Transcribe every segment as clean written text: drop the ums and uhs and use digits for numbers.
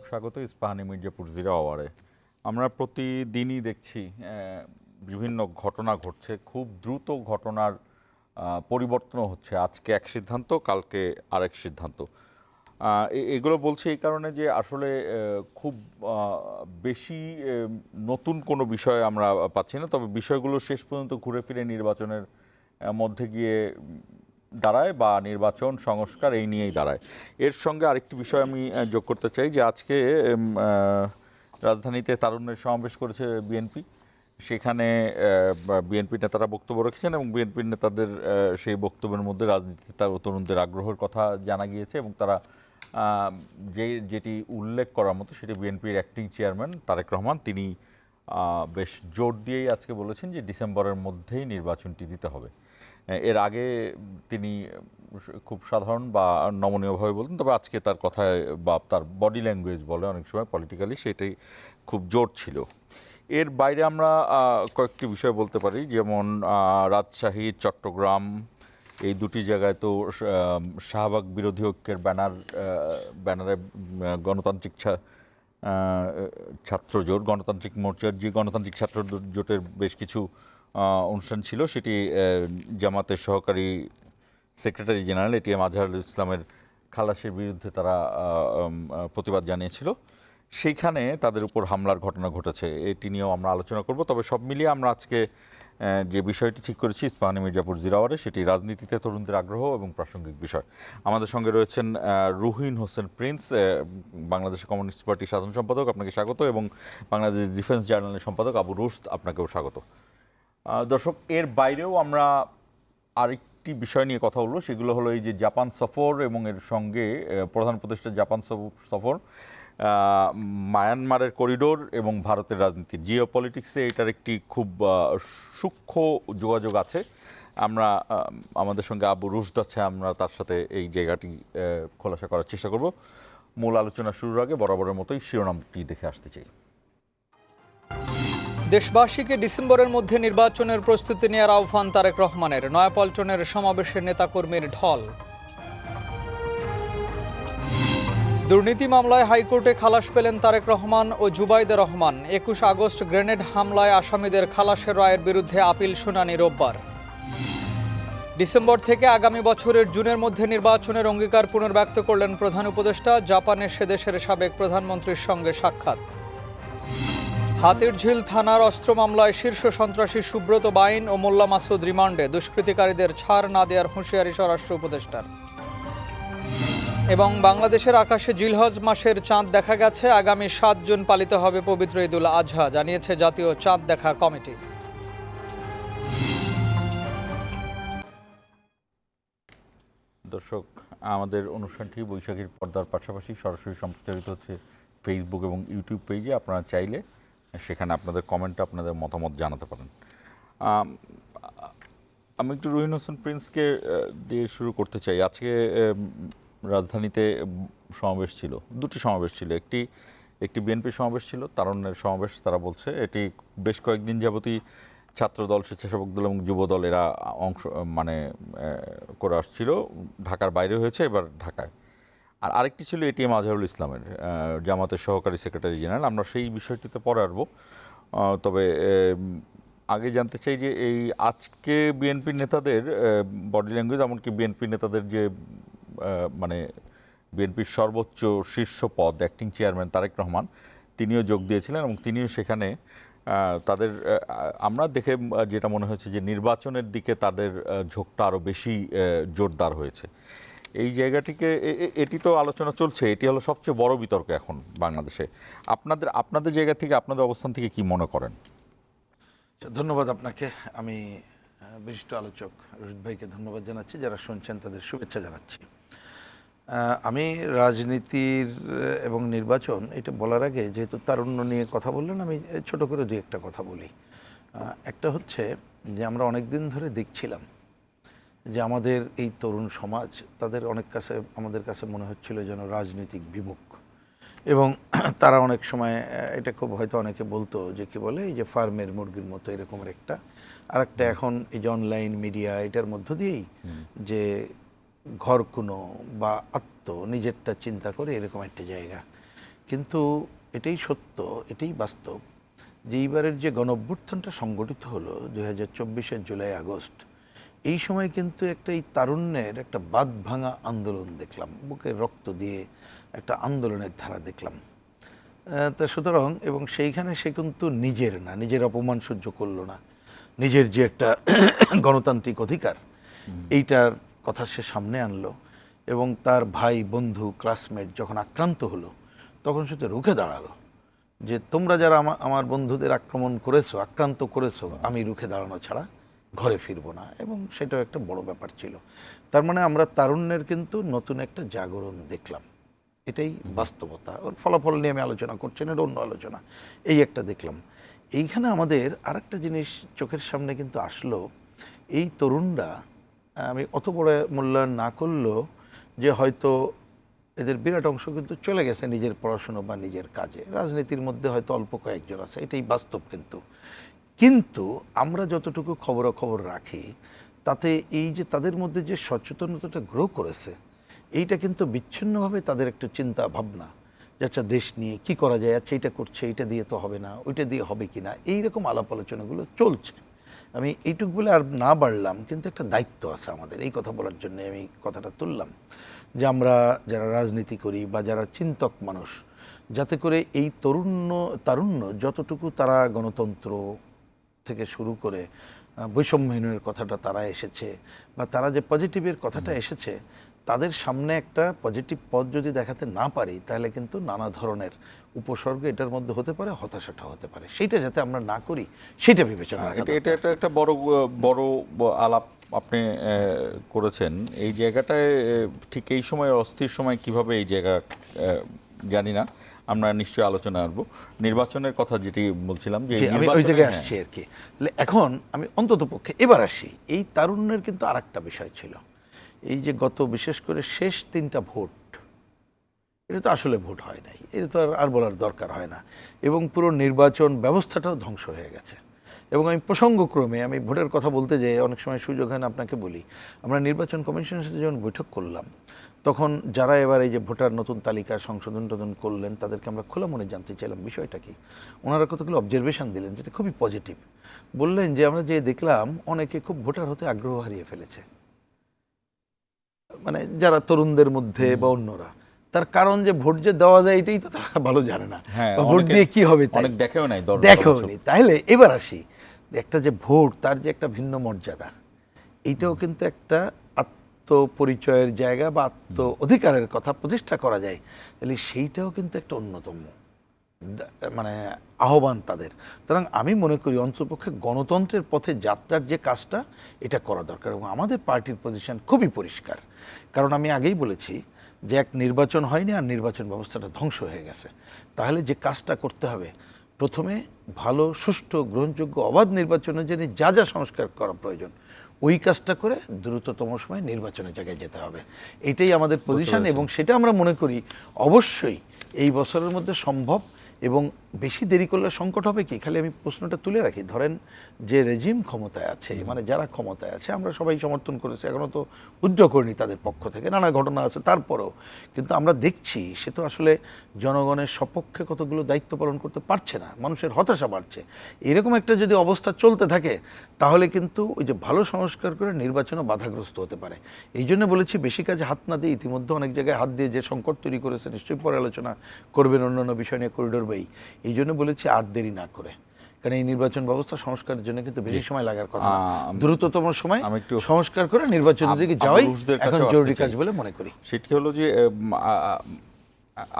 স্বাগত ইস্পাহানি মির্জাপুর জিরো আওয়ারে। আমরা প্রতিদিনই দেখছি বিভিন্ন ঘটনা ঘটছে, খুব দ্রুত ঘটনার পরিবর্তন হচ্ছে। আজকে এক সিদ্ধান্ত, কালকে আরেক সিদ্ধান্ত। এগুলো বলছি এই কারণে যে আসলে খুব বেশি নতুন কোনো বিষয় আমরা পাচ্ছি না, তবে বিষয়গুলো শেষ পর্যন্ত ঘুরে ফিরে নির্বাচনের মধ্যে গিয়ে দাঁড়ায় বা নির্বাচন সংস্কার এই নিয়েই দাঁড়ায়। এর সঙ্গে আরেকটি বিষয় আমি যোগ করতে চাই যে আজকে রাজধানীতে তারুণ্যের সমাবেশ করেছে বিএনপি। সেখানে বিএনপি নেতারা বক্তব্য রেখেছেন এবং বিএনপির নেতাদের সেই বক্তব্যের মধ্যে রাজনীতিতে তরুণদের আগ্রহের কথা জানা গিয়েছে এবং তারা যেটি উল্লেখ করার মতো সেটি বিএনপির অ্যাক্টিং চেয়ারম্যান তারেক রহমান, তিনি বেশ জোর দিয়েই আজকে বলেছেন যে ডিসেম্বরের মধ্যেই নির্বাচনটি দিতে হবে। এর আগে তিনি খুব সাধারণ বা নমনীয়ভাবে বলতেন, তবে আজকে তার কথায় বা তার বডি ল্যাঙ্গুয়েজ বলে অনেক সময় পলিটিক্যালি সেটাই খুব জোর ছিল। এর বাইরে আমরা কয়েকটি বিষয় বলতে পারি, যেমন রাজশাহী, চট্টগ্রাম এই দুটি জায়গায় তো শাহবাগ বিরোধী ঐক্যের ব্যানারে গণতান্ত্রিক ছাত্র জোট, গণতান্ত্রিক মোর্চার যে গণতান্ত্রিক ছাত্র জোটের বেশ কিছু অনুষ্ঠান ছিল, সেটি জামাতের সহকারী সেক্রেটারি জেনারেল এটিএম আজহারুল ইসলামের খালাসের বিরুদ্ধে তারা প্রতিবাদ জানিয়েছিল। সেইখানে তাদের উপর হামলার ঘটনা ঘটেছে, এটি নিয়েও আমরা আলোচনা করব। তবে সব মিলিয়ে আমরা আজকে যে বিষয়টি ঠিক করেছি ইস্পাহানি মির্জাপুর জিরো আওয়ারে, সেটি রাজনীতিতে তরুণদের আগ্রহ এবং প্রাসঙ্গিক বিষয়। আমাদের সঙ্গে রয়েছেন রুহিন হোসেন প্রিন্স, বাংলাদেশ কমিউনিস্ট পার্টির সাধারণ সম্পাদক, আপনাকে স্বাগত, এবং বাংলাদেশ ডিফেন্স জার্নালের সম্পাদক আবু রুশদ, আপনাকেও স্বাগত। দর্শক, এর বাইরেও আমরা আরেকটি বিষয় নিয়ে কথা বলবো, সেগুলো হলো এই যে জাপান সফর এবং এর সঙ্গে প্রধান উপদেষ্টা জাপান সফর, মায়ানমারের করিডোর এবং ভারতের রাজনীতি, জিও পলিটিক্সে এটার একটি খুব সূক্ষ্ম যোগাযোগ আছে। আমরা আমাদের সঙ্গে আবু রুশদ আছে, আমরা তার সাথে এই জায়গাটি খোলাসা করার চেষ্টা করব। মূল আলোচনা শুরুর আগে বরাবরের মতোই শিরোনামটি দেখে আসতে চাই। দেশবাসীকে ডিসেম্বরের মধ্যে নির্বাচনের প্রস্তুতি নেওয়ার আহ্বান তারেক রহমানের। নয়াপল্টনের সমাবেশে নেতাকর্মীর ঢল। দুর্নীতি মামলায় হাইকোর্টে খালাস পেলেন তারেক রহমান ও জুবাইদা রহমান। ২১ আগস্ট গ্রেনেড হামলায় আসামিদের খালাসের রায়ের বিরুদ্ধে আপিল শুনানি রোববার। ডিসেম্বর থেকে আগামী বছরের জুনের মধ্যে নির্বাচনের অঙ্গীকার পুনর্ব্যক্ত করলেন প্রধান উপদেষ্টা। জাপানে সে দেশের সাবেক প্রধানমন্ত্রীর সঙ্গে সাক্ষাৎ। হাতিরঝিল থানার অস্ত্র মামলায় শীর্ষ সন্ত্রাসী সুব্রত বাইন ও মোল্লা মাসুদ রিমান্ডে। দুষ্কৃতিকারীদের ছাড় না দেওয়ার হুঁশিয়ারি স্বরাষ্ট্র উপদেষ্টার। এবং বাংলাদেশের আকাশে জিলহজ মাসের চাঁদ দেখা গেছে। আগামী ৭ জুন পালিত হবে পবিত্র ঈদুল আজহা, জানিয়েছে জাতীয় চাঁদ দেখা কমিটি। দর্শক, আমাদের অনুষ্ঠানটি বৈশাখীর পর্দার পাশাপাশি সরাসরি সম্প্রচারিত হচ্ছে ফেসবুক এবং ইউটিউব পেজে। আপনারা চাইলে সেখানে আপনাদের কমেন্টে আপনাদের মতামত জানাতে পারেন। আমি একটু রুহিন হোসেন প্রিন্সকে দিয়ে শুরু করতে চাই। আজকে রাজধানীতে সমাবেশ ছিল, দুটি সমাবেশ ছিল। একটি বিএনপি সমাবেশ ছিল, তারুণ্যের সমাবেশ তারা বলছে। এটি বেশ কয়েকদিন যাবতই ছাত্রদল, স্বেচ্ছাসেবক দল এবং যুবদল এরা করে আসছিল। ঢাকার বাইরে হয়েছে, এবার ঢাকায়। আর আরেকটি ছিল এটিএম আজহারুল ইসলামের, জামাতের সহকারী সেক্রেটারি জেনারেল। আমরা সেই বিষয়টিতে পরে আসবো। তবে আগে জানতে চাই যে এই আজকে বিএনপি নেতাদের বডি ল্যাঙ্গুয়েজ, এমনকি বিএনপি নেতাদের যে বিএনপির সর্বোচ্চ শীর্ষ পদ অ্যাক্টিং চেয়ারম্যান তারেক রহমান, তিনিও যোগ দিয়েছিলেন এবং তিনিও সেখানে তাদের আমরা দেখে যেটা মনে হয়েছে যে নির্বাচনের দিকে তাদের ঝোঁকটা আরও বেশি জোরদার হয়েছে। এই জায়গাটিকে এটি তো আলোচনা চলছে, এটি হলো সবচেয়ে বড় বিতর্ক এখন বাংলাদেশে। আপনাদের জায়গা থেকে, আপনাদের অবস্থান থেকে কি মনে করেন? ধন্যবাদ আপনাকে। আমি বিশিষ্ট আলোচক রশিদ ভাইকে ধন্যবাদ জানাচ্ছি, যারা শুনছেন তাদের শুভেচ্ছা জানাচ্ছি। আমি রাজনীতির এবং নির্বাচন এটা বলার আগে, যেহেতু তারুণ্য নিয়ে কথা বললেন, আমি ছোট করে দুই একটা কথা বলি। একটা হচ্ছে যে আমরা অনেক দিন ধরে দেখছিলাম যে আমাদের এই তরুণ সমাজ, তাদের আমাদের কাছে মনে হচ্ছিল যেন রাজনৈতিক বিমুখ, এবং তারা অনেক সময় এটা খুব হয়তো অনেকে বলতো যে কি বলে এই যে ফার্মের মুরগির মতো এরকমের একটা। আর একটা এখন এই যে অনলাইন মিডিয়া, এটার মধ্য দিয়েই যে ঘর কোনো বা নিজেরটা চিন্তা করে এরকম একটা জায়গা। কিন্তু এটাই সত্য, এটাই বাস্তব যে এইবারের যে গণঅভ্যুত্থানটা সংগঠিত হলো 2024-এর জুলাই আগস্ট, এই সময় কিন্তু একটা এই তারুণ্যের একটা বাঁধ ভাঙা আন্দোলন দেখলাম, বুকের রক্ত দিয়ে একটা আন্দোলনের ধারা দেখলাম। তা সুতরাং এবং সেইখানে সে কিন্তু নিজের অপমান সহ্য করলো না, নিজের যে একটা গণতান্ত্রিক অধিকার এইটার কথা সে সামনে আনলো, এবং তার ভাই বন্ধু ক্লাসমেট যখন আক্রান্ত হলো তখন সে তো রুখে দাঁড়ালো যে তোমরা যারা আমার বন্ধুদের আক্রান্ত করেছো, আমি রুখে দাঁড়ানো ছাড়া ঘরে ফিরবো না। এবং সেটাও একটা বড় ব্যাপার ছিল। তার মানে আমরা তারুণ্যের কিন্তু নতুন একটা জাগরণ দেখলাম, এটাই বাস্তবতা। ওর ফলাফল নিয়ে আমি আলোচনা করছি না, এটা অন্য আলোচনা। এই একটা দেখলাম। এইখানে আমাদের আরেকটা জিনিস চোখের সামনে কিন্তু আসলো, এই তরুণরা, আমি অত বড় মূল্যায়ন না করলেও, যে হয়তো এদের বিরাট অংশ কিন্তু চলে গেছে নিজের পড়াশুনো বা নিজের কাজে, রাজনীতির মধ্যে হয়তো অল্প কয়েকজন আছে, এটাই বাস্তব। কিন্তু আমরা যতটুকু খবরাখবর রাখি তাতে এই যে তাদের মধ্যে যে সচেতনতাটা গ্রো করেছে, এইটা কিন্তু বিচ্ছিন্নভাবে তাদের একটা চিন্তা ভাবনা যে আচ্ছা দেশ নিয়ে কি করা যায়, আচ্ছা এটা করছে, এটা দিয়ে তো হবে না, ওইটা দিয়ে হবে কি না, এইরকম আলাপ আলোচনাগুলো চলছে। আমি এইটুকু বলে আর না বাড়লাম, কিন্তু একটা দায়িত্ব আছে আমাদের, এই কথা বলার জন্য আমি কথাটা তুললাম যে আমরা যারা রাজনীতি করি বা যারা চিন্তক মানুষ, যাতে করে এই তারুণ্য যতটুকু তারা গণতন্ত্র থেকে শুরু করে বৈষম্যহীনের কথাটা তারা এসেছে, বা তারা যে পজিটিভের কথাটা এসেছে, তাদের সামনে একটা পজিটিভ পথ যদি দেখাতে না পারি, তাহলে কিন্তু নানা ধরনের উপসর্গ এটার মধ্যে হতে পারে, হতাশাটা হতে পারে। সেইটা যাতে আমরা না করি সেটা বিবেচনা রাখা দরকার। এটা একটা বড় আলাপ আপনি করেছেন। এই জায়গাটায় ঠিক এই সময় অস্থির সময় কিভাবে এই জায়গা জানি না, আমরা নিশ্চয়ই আলোচনা আসবো। নির্বাচনের কথা যেটি বলছিলাম যে আমি ওই জায়গায় আসছি আর কি। এখন আমি অন্তত পক্ষে এবার আসি, এই তারুণ্যের কিন্তু আর একটা বিষয় ছিল, এই যে গত বিশেষ করে শেষ 3টা ভোট, এটা তো আসলে ভোট হয় নাই, এটা তো আর বলার দরকার হয় না। এবং পুরো নির্বাচন ব্যবস্থাটাও ধ্বংস হয়ে গেছে। এবং আমি প্রসঙ্গক্রমে আমি ভোটের কথা বলতে যাই, অনেক সময় সুযোগ হয় না, আপনাকে বলি, আমরা নির্বাচন কমিশনের সাথে যখন বৈঠক করলাম, তখন যারা এবার এই যে ভোটার নতুন তালিকা সংশোধন করলেন, তাদেরকে আমরা খোলা মনে জানতে চাইলাম বিষয়টা কি। ওনারা কতগুলো অবজারভেশন দিলেন যেটা খুবই পজিটিভ। বললেন যে আমরা যে দেখলাম অনেকে খুব ভোটার হতে আগ্রহ হারিয়ে ফেলেছে, মানে যারা তরুণদের মধ্যে বা অন্যরা। তার কারণ যে ভোট যে দেওয়া যায় এটাই তো তারা ভালো জানে না, ভোট দিয়ে কি হবে দেখেও নি। তাহলে এবার আসি, একটা যে ভোট, তার যে একটা ভিন্ন মর্যাদা, এইটাও কিন্তু একটা আত্মপরিচয়ের জায়গা বা আত্ম অধিকারের কথা প্রতিষ্ঠা করা যায়, তাহলে সেইটাও কিন্তু একটা অন্যতম মানে আহ্বান তাদের। সুতরাং আমি মনে করি অন্ততপক্ষে গণতন্ত্রের পথে যাত্রার যে কাজটা, এটা করা দরকার। এবং আমাদের পার্টির পজিশন খুবই পরিষ্কার, কারণ আমি আগেই বলেছি যে এক নির্বাচন হয়নি আর নির্বাচন ব্যবস্থাটা ধ্বংস হয়ে গেছে। তাহলে যে কাজটা করতে হবে, প্রথমে ভালো, সুষ্ঠু, গ্রহণযোগ্য, অবাধ নির্বাচনের জন্য যা যা সংস্কার করা প্রয়োজন, ওই কাজটা করে দ্রুততম সময়ে নির্বাচনের জায়গায় যেতে হবে। এটাই আমাদের পজিশন, এবং সেটা আমরা মনে করি অবশ্যই এই বছরের মধ্যে সম্ভব। এবং বেশি দেরি করলে সংকট হবে কি, খালি আমি প্রশ্নটা তুলে রাখি, ধরেন যে রেজিম ক্ষমতায় আছে, মানে যারা ক্ষমতায় আছে, আমরা সবাই সমর্থন করেছি, এখনও তো উদ্যোগ করিনি তাদের পক্ষ থেকে, নানা ঘটনা আছে, তারপরেও কিন্তু আমরা দেখছি সে তো আসলে জনগণের সপক্ষে কতগুলো দায়িত্ব পালন করতে পারছে না, মানুষের হতাশা বাড়ছে। এরকম একটা যদি অবস্থা চলতে থাকে, তাহলে কিন্তু ওই যে ভালো সংস্কার করে নির্বাচনও বাধাগ্রস্ত হতে পারে। এই জন্য বলেছি বেশি কাজে হাত না দিয়ে, ইতিমধ্যে অনেক জায়গায় হাত দিয়ে যে সংকট তৈরি করেছে, নিশ্চয়ই পরে আলোচনা করবেন অন্যান্য বিষয় নিয়ে, করিডোর বাই। এই জন্য বলেছি আর দেরি না করে, কারণ এই নির্বাচন ব্যবস্থা সংস্কারের জন্য কিন্তু বেশি সময় লাগার কথা, দ্রুততম সময় সংস্কার করে নির্বাচনের দিকে যাওয়াই এখন জরুরি কাজ বলে মনে করি। সেটি হলো যে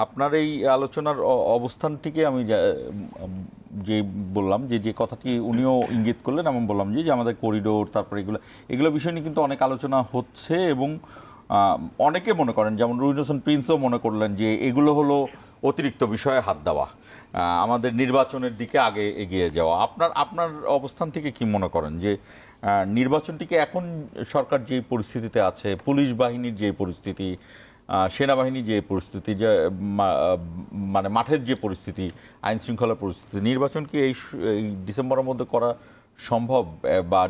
আপনার এই আলোচনার অবস্থানটিকে আমি যে বললাম, যে কথাটি উনিও ইঙ্গিত করলেন, আমি বললাম যে আমাদের করিডোর, তারপরে এগুলো বিষয় নিয়ে কিন্তু অনেক আলোচনা হচ্ছে। এবং অনেকে মনে করেন, যেমন রুহিন হোসেন প্রিন্সও মনে করলেন যে এগুলো হলো অতিরিক্ত বিষয়ে হাত দেওয়া, আমাদের নির্বাচনের দিকে আগে এগিয়ে যাওয়া। আপনার অবস্থান থেকে কি মনে করেন যে নির্বাচনটিকে এখন সরকার যে পরিস্থিতিতে আছে, পুলিশ বাহিনীর যে পরিস্থিতি, সেনাবাহিনীর যে পরিস্থিতি, যে মানে মাঠের যে পরিস্থিতি, আইন শৃঙ্খলার পরিস্থিতি, নির্বাচন কি এই ডিসেম্বরের মধ্যে করা সম্ভব? বা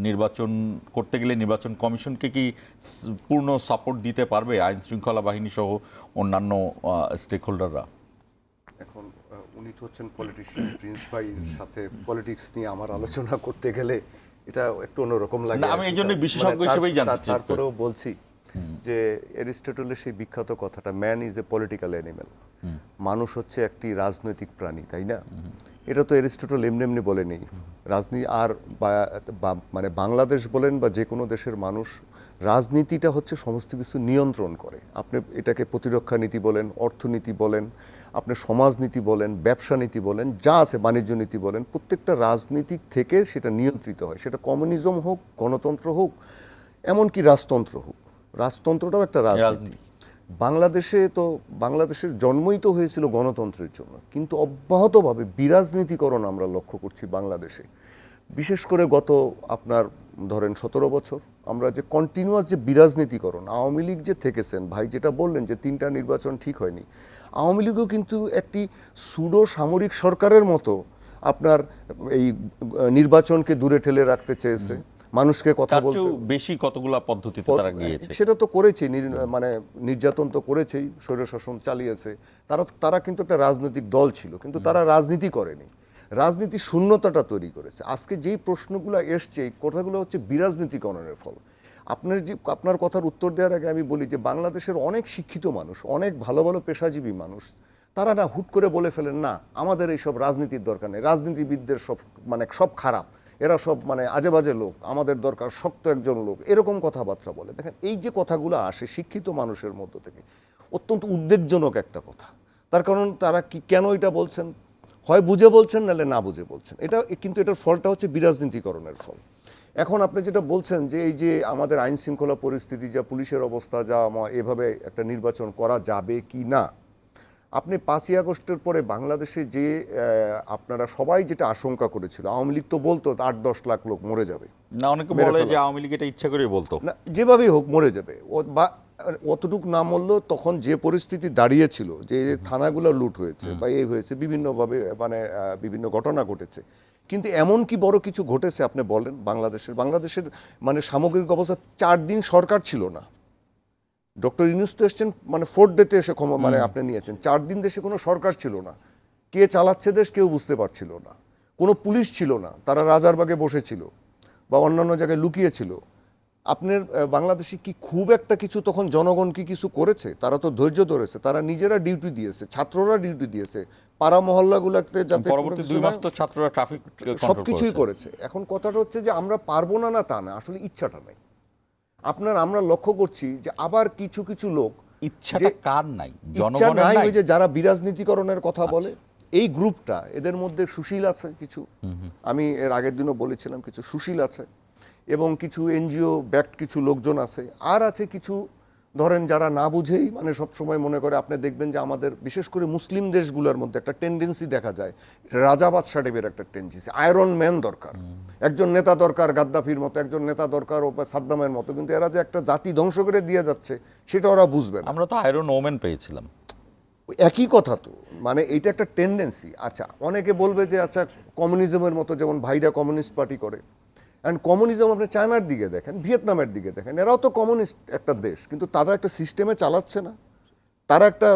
নির্বাচন করতে গেলে নির্বাচন কমিশনকে কি পূর্ণ সাপোর্ট দিতে পারবে আইন শৃঙ্খলা বাহিনী সহ অন্যান্য স্টেক হোল্ডাররা? এখন উনি তো হচ্ছেন পলিটিশিয়ান, প্রিন্স ভাইয়ের সাথে পলিটিক্স নিয়ে আমার আলোচনা করতে গেলে এটা একটু অন্যরকম লাগে। না, আমি এই জন্য বিশেষজ্ঞ হিসেবেই জানতে চাই। তারপরেও বলছি যে অ্যারিস্টটলের সেই বিখ্যাত কথাটা, man is a political animal, মানুষ হচ্ছে একটি রাজনৈতিক প্রাণী, তাই না? এটা তো অ্যারিস্টটল এমনি এমনি বলেনি। রাজনীতি আর মানে বাংলাদেশ বলেন বা যে কোনো দেশের মানুষ, রাজনীতিটা হচ্ছে সমস্ত কিছু নিয়ন্ত্রণ করে। আপনি এটাকে প্রতিরক্ষা নীতি বলেন, অর্থনীতি বলেন, আপনি সমাজনীতি বলেন, ব্যবসা নীতি বলেন, যা আছে বাণিজ্য নীতি বলেন, প্রত্যেকটা রাজনীতিক থেকে সেটা নিয়ন্ত্রিত হয়। সেটা কমিউনিজম হোক, গণতন্ত্র হোক, এমনকি রাজতন্ত্র হোক। রাজতন্ত্রটাও একটা রাজনীতি। বাংলাদেশের জন্মই তো হয়েছিল গণতন্ত্রের জন্য, কিন্তু অব্যাহতভাবে বিরাজনীতিকরণ আমরা লক্ষ্য করছি বাংলাদেশে। বিশেষ করে গত আপনার ধরেন 17 বছর আমরা যে কন্টিনিউয়াস যে বিরাজনীতিকরণ, আওয়ামী লীগ যে থেকেছেন, ভাই যেটা বললেন যে 3টা নির্বাচন ঠিক হয়নি, আওয়ামী লীগও কিন্তু একটি সুডো সামরিক সরকারের মতো আপনার এই নির্বাচনকে দূরে ঠেলে রাখতে চেয়েছে, মানুষকে কথা তার বলতে চেয়েও বেশি কতগুলা পদ্ধতিতে তারা গিয়েছে। সেটা তো করেছেই, মানে নির্যাতন তো করেছেই, স্বৈরশাসন চালিয়েছে। তারা কিন্তু একটা রাজনৈতিক দল ছিল, কিন্তু তারা রাজনীতি করেনি, রাজনীতি শূন্যতাটা তৈরি করেছে। আজকে যেই প্রশ্নগুলো এসছে, এই কথাগুলো হচ্ছে বিরাজনীতিকরণের ফল। আপনার কথার উত্তর দেওয়ার আগে আমি বলি যে বাংলাদেশের অনেক শিক্ষিত মানুষ, অনেক ভালো ভালো পেশাজীবী মানুষ, তারা না হুট করে বলে ফেলেন না আমাদের এইসব রাজনীতির দরকার নেই, রাজনীতিবিদদের সব খারাপ, এরা সব আজে বাজে লোক, আমাদের দরকার শক্ত একজন লোক, এরকম কথাবার্তা বলে। দেখেন, এই যে কথাগুলো আসে শিক্ষিত মানুষের মধ্য থেকে, অত্যন্ত উদ্বেগজনক একটা কথা। তার কারণ তারা কেন এটা বলছেন? হয় বুঝে বলছেন, নাহলে না বুঝে বলছেন। কিন্তু এটার ফলটা হচ্ছে বিরাজনীতিকরণের ফল। এখন আপনি যেটা বলছেন যে এই যে আমাদের আইন শৃঙ্খলা পরিস্থিতি, যা পুলিশের অবস্থা, যা এভাবে একটা নির্বাচন করা যাবে কি না, আপনি 5ই আগস্টের পরে বাংলাদেশে যে আপনারা সবাই যেটা আশঙ্কা করেছিল, আওয়ামী লীগ তো বলতো 8-10 লাখ লোক মরে যাবে, না, অনেকে বলে যে আওয়ামী লীগ এটা ইচ্ছা করেই বলতো না, যেভাবেই হোক মরে যাবে, বা অতটুক না মরলেও তখন যে পরিস্থিতি দাঁড়িয়েছিল, যে থানাগুলো লুট হয়েছে বা এই হয়েছে, বিভিন্নভাবে বিভিন্ন ঘটনা ঘটেছে, কিন্তু এমন কি বড় কিছু ঘটেছে আপনি বলেন? বাংলাদেশের সামগ্রিক অবস্থা, 4 দিন সরকার ছিল না। ডক্টর ইউনূস তো এসছেন 4th ডেতে এসে আপনি নিয়েছেন। 4 দিন দেশে কোনো সরকার ছিল না, কে চালাচ্ছে দেশ কেউ বুঝতে পারছিল না, কোনো পুলিশ ছিল না, তারা রাজারবাগে বসেছিল বা অন্যান্য জায়গায় লুকিয়েছিল। আপনার বাংলাদেশে কি খুব একটা কিছু তখন জনগণ কি কিছু করেছে? তারা তো ধৈর্য ধরেছে, তারা নিজেরা ডিউটি দিয়েছে, ছাত্ররা ডিউটি দিয়েছে, পাড়া মহল্লাগুলোতে যাতে পরবর্তী 2 মাস তো ছাত্ররা ট্রাফিক সবকিছুই করেছে। এখন কথাটা হচ্ছে যে আমরা পারবো না, তা না, আসলে ইচ্ছাটা নাই। আমরা লক্ষ্য করছি যে আবার কিছু কিছু লোক, ইচ্ছাটা কার নাই? ইচ্ছা জনগণের নাই, নাই। ওই যে যারা বিরাজনীতিকরণের কথা বলে, এই গ্রুপটা, এদের মধ্যে সুশীল আছে কিছু, আমি এর আগের দিনও বলেছিলাম কিছু সুশীল আছে, এবং কিছু এনজিও ব্যাক্ট কিছু লোকজন আছে, আর আছে কিছু ধরেন যারা না বুঝেই সবসময় মনে করে। আপনি দেখবেন যে আমাদের বিশেষ করে মুসলিম দেশগুলোর মধ্যে একটা টেন্ডেন্সি দেখা যায়, রাজা বাদশা টাইপের একটা টেন্ডেন্সি, আয়রন ম্যান দরকার, একজন নেতা দরকার, গাদ্দাফির মতো একজন নেতা দরকার, ও সাদ্দামের মতো, কিন্তু এরা যে একটা জাতি ধ্বংস করে দিয়ে যাচ্ছে সেটা ওরা বুঝবে না। আমরা তো আয়রন ওমেন পেয়েছিলাম। একই কথা তো, এইটা একটা টেন্ডেন্সি। আচ্ছা, অনেকে বলবে যে আচ্ছা কমিউনিজমের মতো, যেমন ভাইরা কমিউনিস্ট পার্টি করে, অ্যান্ড কমিউনিজম আপনি চায়নার দিকে দেখেন, ভিয়েতনামের দিকে দেখেন, এরাও তো কমিউনিস্ট একটা দেশ, কিন্তু তারা একটা সিস্টেমে চালাচ্ছে না, তারা একটা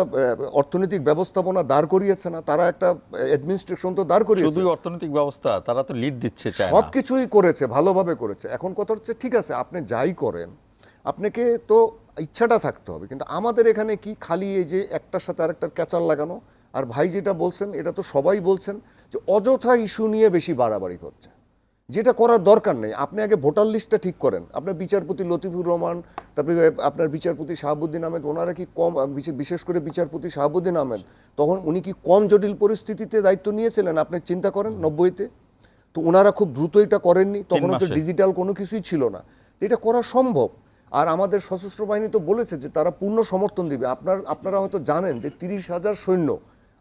অর্থনৈতিক ব্যবস্থাপনা দাঁড় করিয়েছে না, তারা একটা অ্যাডমিনিস্ট্রেশন তো দাঁড় করিয়েছে। শুধু অর্থনৈতিক ব্যবস্থা, তারা তো লিড দিচ্ছে, সব কিছুই করেছে, ভালোভাবে করেছে। এখন কথা হচ্ছে ঠিক আছে, আপনি যাই করেন, আপনাকে তো ইচ্ছাটা থাকতে হবে। কিন্তু আমাদের এখানে কি খালি এই যে একটার সাথে আরেকটার ক্যাচার লাগানো, আর ভাই যেটা বলছেন এটা তো সবাই বলছেন যে অযথা ইস্যু নিয়ে বেশি বাড়াবাড়ি করছে, যেটা করার দরকার নেই। আপনি আগে ভোটার লিস্টটা ঠিক করেন। আপনার বিচারপতি লতিফুর রহমান, তারপরে আপনার বিচারপতি শাহাবুদ্দিন আহমেদ, ওনারা কি কম, বিশেষ করে বিচারপতি শাহাবুদ্দিন আহমেদ, তখন উনি কি কম জটিল পরিস্থিতিতে দায়িত্ব নিয়েছিলেন? আপনি চিন্তা করেন 90-তে তো ওনারা খুব দ্রুত এটা করেননি, তখন তো ডিজিটাল কোনো কিছুই ছিল না। এটা করা সম্ভব। আর আমাদের সশস্ত্র বাহিনী তো বলেছে যে তারা পূর্ণ সমর্থন দিবে। আপনারা হয়তো জানেন যে 30,000 সৈন্য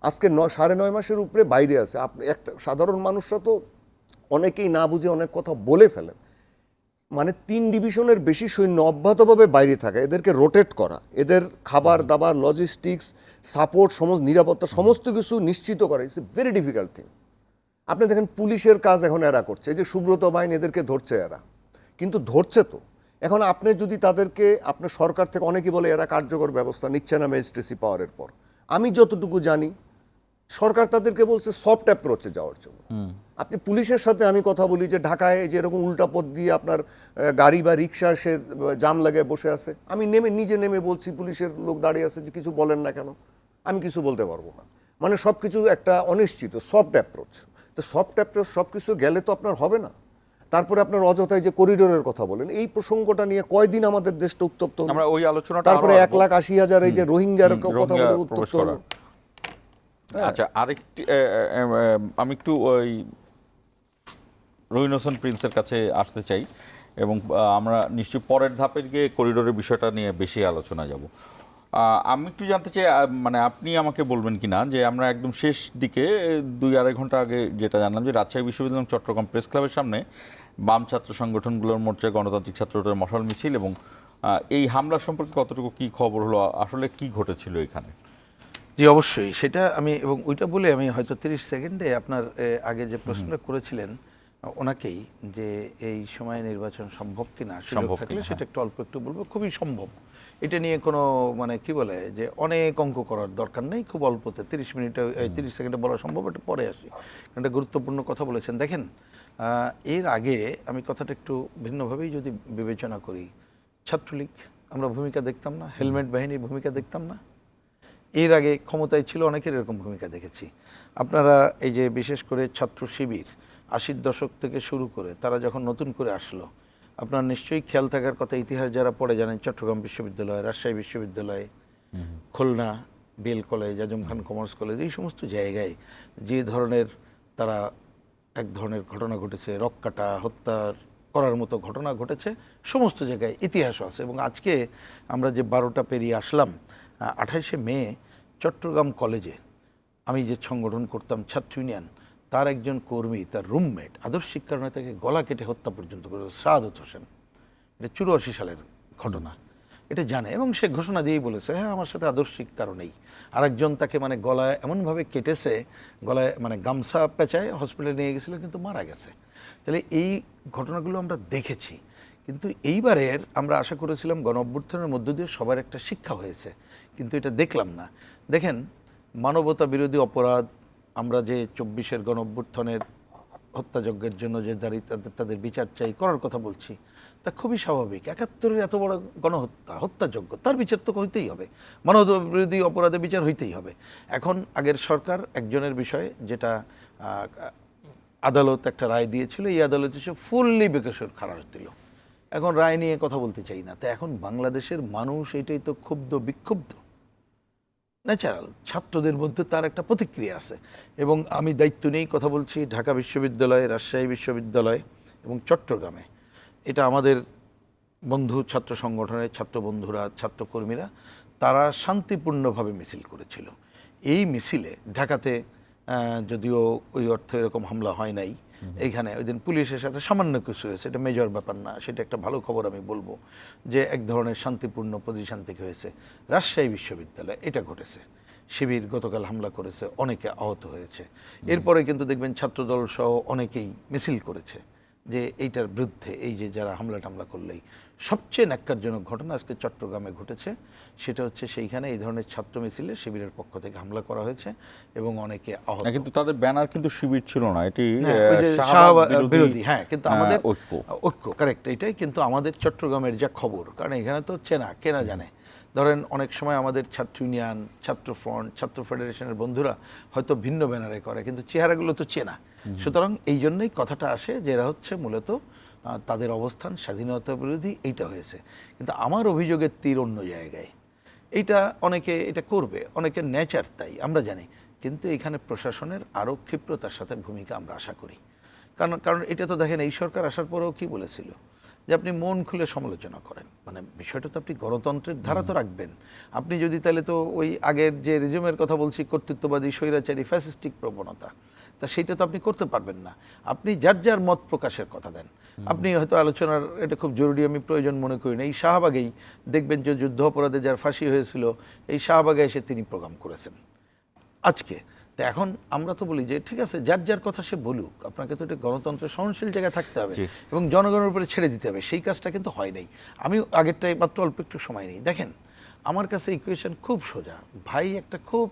আজকে 9.5 মাসের উপরে বাইরে আছে। একটা সাধারণ মানুষরা তো অনেকেই না বুঝে অনেক কথা বলে ফেলেন। 3 ডিভিশনের বেশি সৈন্য অব্যাহতভাবে বাইরে থাকা, এদেরকে রোটেট করা, এদের খাবার দাবার, লজিস্টিক্স, সাপোর্ট, নিরাপত্তা সমস্ত কিছু নিশ্চিত করা, it's a very difficult thing. আপনি দেখেন পুলিশের কাজ এখন এরা করছে, এই যে সুব্রত বাহিনী, এদেরকে ধরছে এরা, কিন্তু ধরছে তো। এখন আপনি যদি তাদেরকে, আপনার সরকার থেকে অনেকেই বলে এরা কার্যকর ব্যবস্থা নিচ্ছে না ম্যাজিস্ট্রেসি পাওয়ারের পর। আমি যতটুকু জানি সরকার তাদেরকে বলছে সফট অ্যাপ্রোচে যাওয়ার জন্য। আপনি পুলিশের সাথে আমি কথা বলি যে ঢাকায় যে এরকম উল্টা পথ দিয়ে আপনার গাড়ি বা রিক্সা সে জাম লাগায় বসে আছে, আমি নিজে নেমে বলছি পুলিশের লোক দাঁড়িয়ে আছে যে কিছু বলেন না কেন, আমি কিছু বলতে পারবো না। মানে সব কিছু একটা অনিশ্চিত সফট অ্যাপ্রোচ। তো সফট অ্যাপ্রোচ সব কিছু গেলে তো আপনার হবে না। তারপরে আপনার অযথায় যে করিডোরের কথা বলেন, এই প্রসঙ্গটা নিয়ে কয়দিন আমাদের দেশটা উত্তপ্ত হলো। আমরা ওই আলোচনাটা তারপরে আরো 1,80,000 এই যে রোহিঙ্গার কথা রোহিঙ্গা বলে প্রবেশ উত্তপ্ত করা। হলো। আচ্ছা, আরেকটি আমি একটু ওই রহিন হোসেন প্রিন্সের কাছে আসতে চাই এবং আমরা নিশ্চয়ই পরের ধাপে গিয়ে করিডোরের বিষয়টা নিয়ে বেশি আলোচনা যাব। আমি একটু জানতে চাই, মানে আপনি আমাকে বলবেন কিনা যে আমরা একদম শেষ দিকে 2-2.5 ঘন্টা আগে যেটা জানলাম যে রাজশাহী বিশ্ববিদ্যালয় এবং চট্টগ্রাম প্রেস ক্লাবের সামনে বাম ছাত্র সংগঠনগুলোর মোর্চা, গণতান্ত্রিক ছাত্রদের মশাল মিছিল এবং এই হামলা সম্পর্কে কতটুকু কি খবর হলো, আসলে কি ঘটেছিল এখানে? জি অবশ্যই, সেটা আমি এবং ওইটা বলে আমি হয়তো 30 সেকেন্ডে আপনার আগে যে প্রশ্নটা করেছিলেন ওনাকেই যে এই সময়ে নির্বাচন সম্ভব কিনা, সুযোগ থাকলে সেটা একটু অল্প একটু বলবো। খুবই সম্ভব, এটা নিয়ে কোনো মানে কি বলে যে অনেক অঙ্ক করার দরকার নেই, খুব অল্পতে 30 মিনিটে 30 সেকেন্ডে বলা সম্ভব। এটা পরে আসি, কারণ এটা গুরুত্বপূর্ণ কথা বলেছেন। দেখেন, এর আগে আমি কথাটা একটু ভিন্নভাবেই যদি বিবেচনা করি, ছাত্রলীগ আমরা ভূমিকা দেখতাম না, হেলমেট বাহিনীর ভূমিকা দেখতাম না, এর আগে ক্ষমতায় ছিল অনেকের এরকম ভূমিকা দেখেছি। আপনারা এই যে বিশেষ করে ছাত্র শিবির 80-র দশক থেকে শুরু করে তারা যখন নতুন করে আসলো, আপনার নিশ্চয়ই খেয়াল থাকার কথা, ইতিহাস যারা পড়ে জানেন, চট্টগ্রাম বিশ্ববিদ্যালয়, রাজশাহী বিশ্ববিদ্যালয়, Khulna bell college, Azam Khan commerce college, এই সমস্ত জায়গায় যে ধরনের তারা এক ধরনের ঘটনা ঘটেছে, রক্কাটা হত্যার করার মতো ঘটনা ঘটেছে, সমস্ত জায়গায় ইতিহাসও আছে। এবং আজকে আমরা যে 12টা পেরিয়ে আসলাম, 28শে মে চট্টগ্রাম কলেজে আমি যে সংগঠন করতাম ছাত্র ইউনিয়ন, তার একজন কর্মী, তার রুমমেট আদর্শিক কারণে তাকে গলা কেটে হত্যা পর্যন্ত করেছে, সাআদত হোসেন। এটা 84 সালের ঘটনা, এটা জানে এবং সে ঘোষণা দিয়েই বলেছে হ্যাঁ আমার সাথে আদর্শিক কারণেই। আরেকজন তাকে মানে গলায় এমনভাবে কেটেছে, গলায় মানে গামছা পেঁচায় হসপিটালে নিয়ে গেছিলো, কিন্তু মারা গেছে। তাহলে এই ঘটনাগুলো আমরা দেখেছি, কিন্তু এইবারের আমরা আশা করেছিলাম গণ অভ্যুত্থানের মধ্য দিয়ে সবার একটা শিক্ষা হয়েছে, কিন্তু এটা দেখলাম না। দেখেন, মানবতা বিরোধী অপরাধ, আমরা যে 24-এর গণ অভ্যুত্থানের হত্যাযজ্ঞের জন্য যে দাঁড়িয়ে তাদের বিচার চাই করার কথা বলছি, তা খুবই স্বাভাবিক। 71-এর এত বড় হত্যাযজ্ঞ, তার বিচার তো হইতেই হবে, মানবতা বিরোধী অপরাধে বিচার হইতেই হবে। এখন আগের সরকার একজনের বিষয়ে যেটা আদালত একটা রায় দিয়েছিল, এই আদালত এসে ফুললি বেকসুর খালাস দিল। এখন রায় নিয়ে কথা বলতে চাই না। তো এখন বাংলাদেশের মানুষ এটাই তো ক্ষুব্ধ, বিক্ষুব্ধ, ন্যাচারাল। ছাত্রদের মধ্যে তার একটা প্রতিক্রিয়া আছে এবং আমি দায়িত্ব নিয়েই কথা বলছি, ঢাকা বিশ্ববিদ্যালয়, রাজশাহী বিশ্ববিদ্যালয় এবং চট্টগ্রামে এটা আমাদের বন্ধু ছাত্র সংগঠনের ছাত্র বন্ধুরা, ছাত্রকর্মীরা তারা শান্তিপূর্ণভাবে মিছিল করেছিল। এই মিছিলে ঢাকাতে যদিও ওই অর্থে এরকম হামলা হয় নাই, এইখানে ওই দিন পুলিশের সাথে সামান্য কিছু হয়েছে, এটা মেজর ব্যাপার না, সেটা একটা ভালো খবর আমি বলবো যে এক ধরনের শান্তিপূর্ণ পজিশন থেকে হয়েছে। রাজশাহী বিশ্ববিদ্যালয় এটা ঘটেছে, শিবির গতকাল হামলা করেছে, অনেকে আহত হয়েছে। এরপরে কিন্তু দেখবেন ছাত্রদল সহ অনেকেই মিছিল করেছে যে এইটার বিরুদ্ধে, এই যে যারা হামলা টামলা করলেই। সবচেয়ে ন্যাক্কারজনক ঘটনা আজকে চট্টগ্রামে ঘটেছে, সেটা হচ্ছে সেইখানে এই ধরনের ছাত্র মিছিলে শিবিরের পক্ষ থেকে হামলা করা হয়েছে এবং অনেকে আহত। কিন্তু তাদের ব্যানার কিন্তু শিবির ছিল না, এটি শাহবাগ বিরোধী। হ্যাঁ, কিন্তু আমাদের ঐক্য কারেক্ট, এটাই। কিন্তু আমাদের চট্টগ্রামের যা খবর, কারণ এখানে তো কেনা জানে, ধরেন অনেক সময় আমাদের ছাত্র ইউনিয়ন, ছাত্র ফ্রন্ট, ছাত্র ফেডারেশনের বন্ধুরা হয়তো ভিন্ন ব্যানারে করে, কিন্তু চেহারাগুলো তো চেনা। সুতরাং এই জন্যই কথাটা আসে যে এরা হচ্ছে মূলত তাদের অবস্থান স্বাধীনতা বিরোধী, এইটা হয়েছে। কিন্তু আমার অভিযোগের তীর অন্য জায়গায়। এইটা অনেকে এটা করবে, অনেকের নেচার তাই আমরা জানি, কিন্তু এখানে প্রশাসনের আরও ক্ষিপ্রতার সাথে ভূমিকা আমরা আশা করি। কারণ এটা তো দেখেন, এই সরকার আসার পরেও কি বলেছিল যে আপনি মন খুলে সমালোচনা করেন, মানে বিষয়টা তো আপনি গণতন্ত্রের ধারা তো রাখবেন। আপনি যদি তাহলে তো ওই আগের যে রেজিমের কথা বলছি, কর্তৃত্ববাদী স্বৈরাচারী ফ্যাসিস্টিক প্রবণতা, তা সেইটা তো আপনি করতে পারবেন না। আপনি যার যার মত প্রকাশের কথা দেন। আপনি হয়তো আলোচনার, এটা খুব জরুরি আমি প্রয়োজন মনে করি না, এই শাহবাগেই দেখবেন যে যুদ্ধ অপরাধে যার ফাঁসি হয়েছিল, এই শাহবাগে এসে তিনি প্রোগ্রাম করেছেন আজকে। তো এখন আমরা তো বলি যে ঠিক আছে, যার যার কথা সে বলুক, আপনাকে তো এটা গণতন্ত্রের সহনশীল জায়গায় থাকতে হবে এবং জনগণের উপরে ছেড়ে দিতে হবে। সেই কাজটা কিন্তু হয় নাই। আমি আগেরটাই মাত্র অল্প একটু সময় নেই। দেখেন, আমার কাছে ইকুয়েশন খুব সোজা। ভাই একটা খুব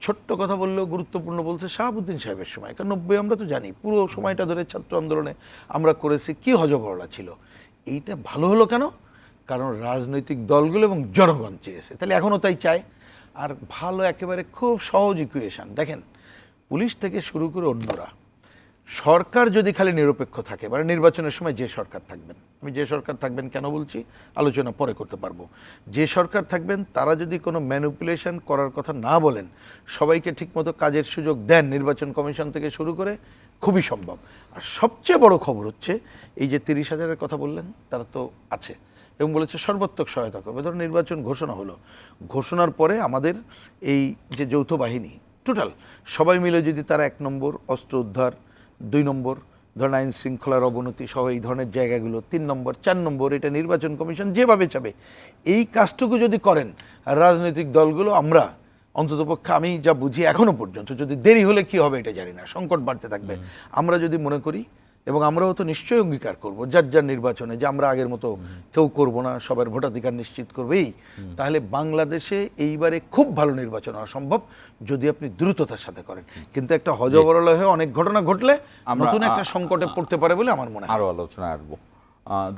ছোট্ট কথা বললেও গুরুত্বপূর্ণ বলছে শাহাবুদ্দিন সাহেবের সময়, কারণ 90 আমরা তো জানি পুরো সময়টা ধরে ছাত্র আন্দোলনে আমরা করেছি, কি হজবরলা ছিল। এইটা ভালো হলো কেন? কারণ রাজনৈতিক দলগুলো এবং জনগণ চেয়েছে, তাহলে এখনও তাই চায়। আর ভালো একেবারে খুব সহজ ইকুয়েশন দেখেন, পুলিশ থেকে শুরু করে অন্যরা, সরকার যদি খালি নিরপেক্ষ থাকে, মানে নির্বাচনের সময় যে সরকার থাকবেন, আমি যে সরকার থাকবেন কেন বলছি, আলোচনা পরে করতে পারবো, যে সরকার থাকবেন তারা যদি কোনো ম্যানিপুলেশন করার কথা না বলেন, সবাইকে ঠিকমতো কাজের সুযোগ দেন, নির্বাচন কমিশন থেকে শুরু করে, খুবই সম্ভব। আর সবচেয়ে বড় খবর হচ্ছে এই যে 30,000-এর কথা বললেন, তারা তো আছে এবং বলেছে সর্বাত্মক সহায়তা করবে। ধরুন নির্বাচন ঘোষণা হলো, ঘোষণার পরে আমাদের এই যে যৌথ বাহিনী টোটাল সবাই মিলে যদি তারা 1 নম্বর অস্ত্র উদ্ধার, 2 নম্বর ধরেন আইন শৃঙ্খলার অবনতি সহ এই ধরনের জায়গাগুলো, 3 নম্বর 4 নম্বর এটা নির্বাচন কমিশন যেভাবে চাবে, এই কাজটুকু যদি করেন আর রাজনৈতিক দলগুলো, আমরা অন্ততপক্ষে আমি যা বুঝি এখনো পর্যন্ত, যদি দেরি হলে কি হবে এটা জানি না, সংকট বাড়তে থাকবে, আমরা যদি মনে করি এবং আমরাও তো নিশ্চয়ই অঙ্গীকার করব যার যার নির্বাচনে যে আমরা আগের মতো কেউ করব না, সবার ভোটাধিকার নিশ্চিত করবেই, তাহলে বাংলাদেশে এইবারে খুব ভালো নির্বাচন হওয়া সম্ভব যদি আপনি দ্রুততার সাথে করেন। কিন্তু একটা হজবরল হয়ে অনেক ঘটনা ঘটলে নতুন একটা সংকটে পড়তে পারে বলে আমার মনে হয়। আরও আলোচনায় আসবো।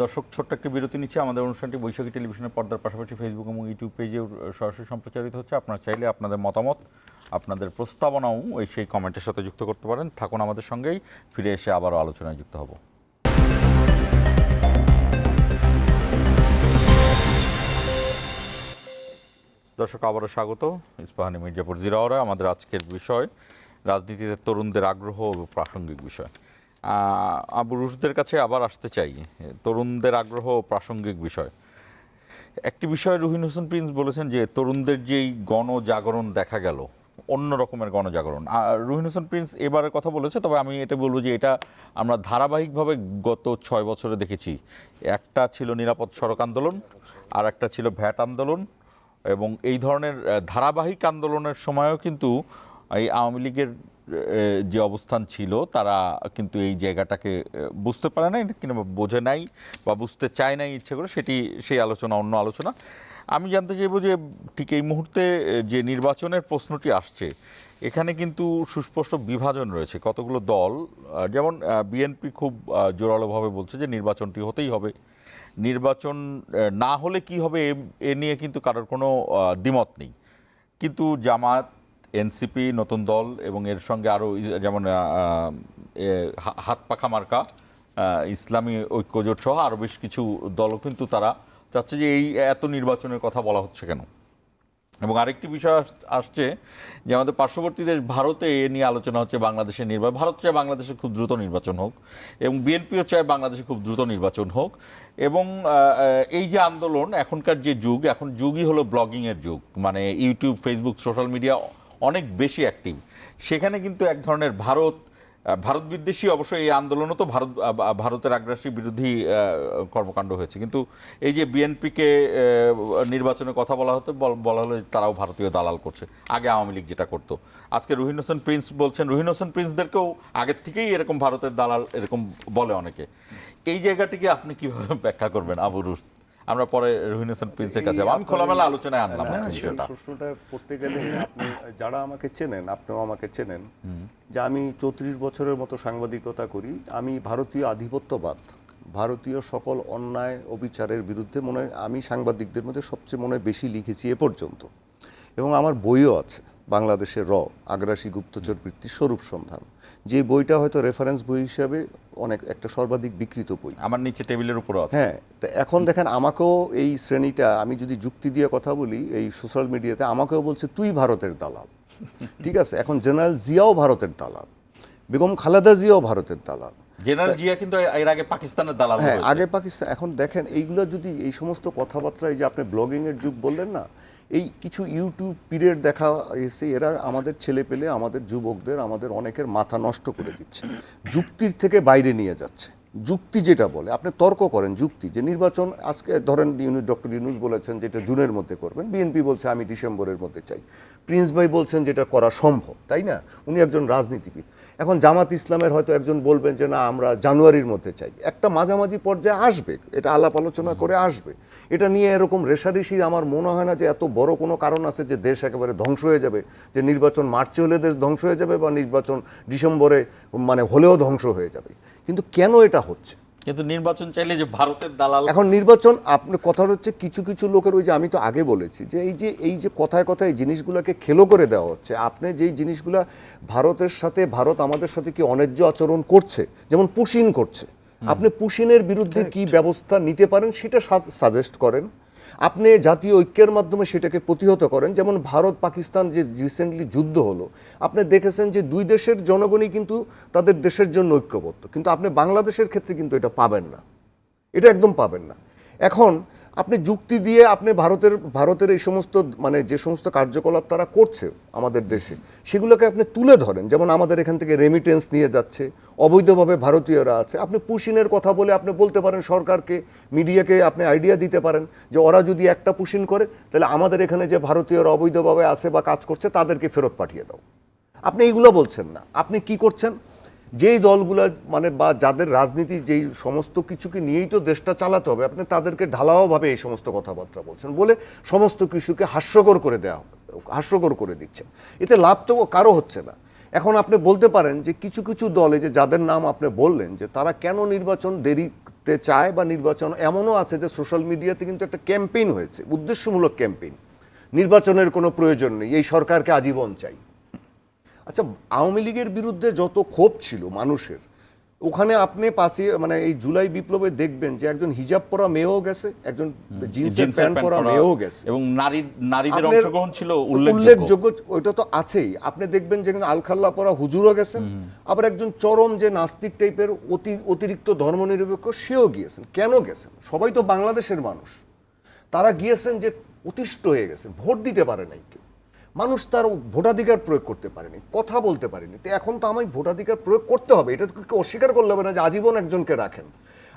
দর্শক, ছোট্ট একটি বিরতি নিচ্ছে। আমাদের অনুষ্ঠানটি বৈশাখী টেলিভিশনের পর্দার পাশাপাশি ফেসবুক এবং ইউটিউব পেজেও সরাসরি সম্প্রচারিত হচ্ছে। আপনারা চাইলে আপনাদের মতামত, আপনাদের প্রস্তাবনাও সেই কমেন্টের সাথে যুক্ত করতে পারেন। থাকুন আমাদের সঙ্গেই, ফিরে এসে আবারও আলোচনায় যুক্ত হব। দর্শক, আবারও স্বাগত ইস্পাহানি মির্জাপুর জিরাওয়ারে। আমাদের আজকের বিষয় রাজনীতিতে তরুণদের আগ্রহ ও প্রাসঙ্গিক বিষয়। আবু রুশদের কাছে আবার আসতে চাই, তরুণদের আগ্রহ ও প্রাসঙ্গিক বিষয়। একটি বিষয় রুহিন হোসেন প্রিন্স বলেছেন যে তরুণদের যেই গণজাগরণ দেখা গেল, অন্য রকমের গণজাগরণ। রুহিন হোসেন প্রিন্স এবারের কথা বলেছে, তবে আমি এটা বলবো যে এটা আমরা ধারাবাহিকভাবে গত 6 বছরে দেখেছি। একটা ছিল নিরাপদ সড়ক আন্দোলন, আর একটা ছিল ভ্যাট আন্দোলন, এবং এই ধরনের ধারাবাহিক আন্দোলনের সময়ও কিন্তু এই আওয়ামী লীগের যে অবস্থান ছিল, তারা কিন্তু এই জায়গাটাকে বুঝতে পারে নাই, কিংবা বোঝে নাই বা বুঝতে চায় নাই ইচ্ছে করে, সেই আলোচনা অন্য আলোচনা। আমি জানতে চাইব যে ঠিক এই মুহূর্তে যে নির্বাচনের প্রশ্নটি আসছে, এখানে কিন্তু সুস্পষ্ট বিভাজন রয়েছে। কতগুলো দল, যেমন বিএনপি খুব জোরালোভাবে বলছে যে নির্বাচনটি হতেই হবে, নির্বাচন না হলে কি হবে এ নিয়ে কিন্তু কারোর কোনো দ্বিমত নেই। কিন্তু জামাত, এনসিপি, নতুন দল এবং এর সঙ্গে আরও যেমন হাত পাখা মার্কা, ইসলামী ঐক্যজোট সহ আরও বেশ কিছু দলও কিন্তু তারা চাচ্ছে যে এই এত নির্বাচনের কথা বলা হচ্ছে কেন। এবং আরেকটি বিষয় আসছে যে আমাদের পার্শ্ববর্তী দেশ ভারতে এ নিয়ে আলোচনা হচ্ছে, বাংলাদেশের নির্বাচন, ভারত চায় বাংলাদেশে খুব দ্রুত নির্বাচন হোক, এবং বিএনপিও চায় বাংলাদেশে খুব দ্রুত নির্বাচন হোক। এবং এই যে আন্দোলন, এখনকার যে যুগ, এখন যুগই হলো ব্লগিংয়ের যুগ, মানে ইউটিউব, ফেসবুক, সোশ্যাল মিডিয়া অনেক বেশি অ্যাক্টিভ। সেখানে কিন্তু এক ধরনের ভারত বিদ্বেষী, অবশ্যই এই আন্দোলনও তো ভারতের আগ্রাসী বিরোধী কর্মকাণ্ড হয়েছে, কিন্তু এই যে বিএনপিকে নির্বাচনের কথা বলা হলো তারাও ভারতীয় দালাল করছে, আগে আওয়ামী লীগ যেটা করতো। আজকে রুহিন হোসেন প্রিন্স বলছেন, রুহিন হোসেন প্রিন্সদেরকেও আগের থেকেই এরকম ভারতের দালাল এরকম বলে অনেকে। এই জায়গাটিকে আপনি কিভাবে ব্যাখ্যা করবেন আবু রুশ? আমরা পরে রুহিন হোসেন প্রিন্সের কাছে, আমি খোলামেলা আলোচনায় আনলাম বিষয়টা। প্রশ্নটা করতে গেলে আপনি যারা আমাকে চেনেন, আপনিও আমাকে চেনেন, যে আমি 34 বছরের মতো সাংবাদিকতা করি। আমি ভারতীয় আধিপত্যবাদ, ভারতীয় সকল অন্যায় অবিচারের বিরুদ্ধে আমি সাংবাদিকদের মধ্যে সবচেয়ে বেশি লিখেছি এ পর্যন্ত, এবং আমার বইও আছে, বাংলাদেশের আগ্রাসী গুপ্তচর বৃত্তির স্বরূপ সন্ধান, যে বইটা হয়তো রেফারেন্স বই হিসাবে একটা সর্বাধিক বিক্রিত বই, আমার নিচে টেবিলের উপর আছে। হ্যাঁ, তো এখন দেখেন আমাকেও এই শ্রেণীটা, আমি যদি যুক্তি দিয়ে কথা বলি এই সোশ্যাল মিডিয়াতে, আমাকেও বলছে তুই ভারতের দালাল। ঠিক আছে, এখন জেনারেল জিয়াও ভারতের দালাল, বেগম খালেদা জিয়াও ভারতের দালাল। জেনারেল জিয়া কিন্তু এর আগে পাকিস্তানের দালাল, হ্যাঁ, আগে পাকিস্তান। এখন দেখেন এইগুলো যদি এই সমস্ত কথাবার্তা, এই যে আপনি ব্লগিংয়ের যুগ বললেন না, এই কিছু ইউটিউব পিরিয়ড দেখা এসে এরা আমাদের ছেলে পেলে, আমাদের যুবকদের, আমাদের অনেকের মাথা নষ্ট করে দিচ্ছে, যুক্তির থেকে বাইরে নিয়ে যাচ্ছে। যুক্তি যেটা বলে, আপনি তর্ক করেন যুক্তি, যে নির্বাচন আজকে ধরেন ডক্টর ইউনূস বলেছেন যেটা জুনের মধ্যে করবেন, বিএনপি বলছে আমি ডিসেম্বরের মধ্যে চাই, প্রিন্স ভাই বলছেন যেটা করা সম্ভব, তাই না? উনি একজন রাজনীতিবিদ। এখন জামাত ইসলামের হয়তো একজন বলবেন যে না আমরা জানুয়ারির মধ্যে চাই, একটা মাঝামাঝি পর্যায়ে আসবে, এটা আলাপ আলোচনা করে আসবে। এটা নিয়ে এরকম রেষারেষির আমার মনে হয় না যে এত বড় কোনো কারণ আছে যে দেশ একেবারে ধ্বংস হয়ে যাবে, যে নির্বাচন মার্চে হলে দেশ ধ্বংস হয়ে যাবে বা নির্বাচন ডিসেম্বরে মানে হলেও ধ্বংস হয়ে যাবে। কিন্তু কেন এটা হচ্ছে? কিন্তু নির্বাচন চাইলে যে ভারতের দালাল, এখন নির্বাচন আপনি কথা হচ্ছে কিছু কিছু লোকের, ওই যে আমি তো আগে বলেছি যে এই যে কথায় কথায় এই জিনিসগুলোকে খেলো করে দেওয়া হচ্ছে। আপনি যেই জিনিসগুলা ভারতের সাথে, ভারত আমাদের সাথে কি অন্যায্য আচরণ করছে, যেমন পুশিন করছে, আপনি পুশিনের বিরুদ্ধে কি ব্যবস্থা নিতে পারেন সেটা সাজেস্ট করেন, আপনি জাতীয় ঐক্যের মাধ্যমে সেটাকে প্রতিহত করেন। যেমন ভারত পাকিস্তান যে রিসেন্টলি যুদ্ধ হলো, আপনি দেখেছেন যে দুই দেশের জনগণই কিন্তু তাদের দেশের জন্য ঐক্যবদ্ধ, কিন্তু আপনি বাংলাদেশের ক্ষেত্রে কিন্তু এটা পাবেন না, এটা একদম পাবেন না। এখন আপনি যুক্তি দিয়ে আপনি ভারতের এই সমস্ত মানে যে সমস্ত কার্যকলাপ তারা করছে আমাদের দেশে, সেগুলোকে আপনি তুলে ধরেন। যেমন আমাদের এখান থেকে রেমিটেন্স নিয়ে যাচ্ছে, অবৈধভাবে ভারতীয়রা আছে, আপনি পুশিনের কথা বলে আপনি বলতে পারেন সরকারকে, মিডিয়াকে আপনি আইডিয়া দিতে পারেন যে ওরা যদি একটা পুশিন করে তাহলে আমাদের এখানে যে ভারতীয়রা অবৈধভাবে আছে বা কাজ করছে তাদেরকে ফেরত পাঠিয়ে দাও। আপনি এইগুলো বলছেন না, আপনি কি করছেন? যেই দলগুলা মানে বা যাদের রাজনীতি যেই সমস্ত কিছুকে নিয়েই তো দেশটা চালাতে হবে, আপনি তাদেরকে ঢালাওভাবে এই সমস্ত কথাবার্তা বলছেন, বলে সমস্ত কিছুকে হাস্যকর করে দেওয়া, হাস্যকর করে দিচ্ছেন। এতে লাভ তো কারো হচ্ছে না। এখন আপনি বলতে পারেন যে কিছু কিছু দলে যে যাদের নাম আপনি বললেন যে তারা কেন নির্বাচন দেরিতে চায়, বা নির্বাচন এমনও আছে যে সোশ্যাল মিডিয়াতে কিন্তু একটা ক্যাম্পেইন হয়েছে, উদ্দেশ্যমূলক ক্যাম্পেইন, নির্বাচনের কোনো প্রয়োজন নেই, এই সরকারকে আজীবন চাই। আচ্ছা, আওয়ামী লীগের বিরুদ্ধে যত ক্ষোভ ছিল মানুষের, ওখানে আপনি পাশে মানে এই জুলাই বিপ্লবে দেখবেন যে একজন হিজাব পরা মেয়েও গেছে, একজন জিন্সের প্যান্ট পরা মেয়েও গেছে, এবং নারীদের আপনার অংশগ্রহণ ছিল উল্লেখযোগ্য। ওইটা তো আছেই। আপনি দেখবেন যে আলখাল্লা পরা হুজুরও গেছেন, আবার একজন চরম যে নাস্তিক টাইপের অতিরিক্ত ধর্মনিরপেক্ষ সেও গিয়েছেন। কেন গেছেন? সবাই তো বাংলাদেশের মানুষ, তারা গিয়েছেন যে অতিষ্ঠ হয়ে গেছেন, ভোট দিতে পারে নাই কেউ, মানুষ তার ভোটাধিকার প্রয়োগ করতে পারেনি, কথা বলতে পারেনি। তো এখন তো আমায় ভোটাধিকার প্রয়োগ করতে হবে, এটা তো অস্বীকার করলে হবে না যে আজীবন একজনকে রাখেন।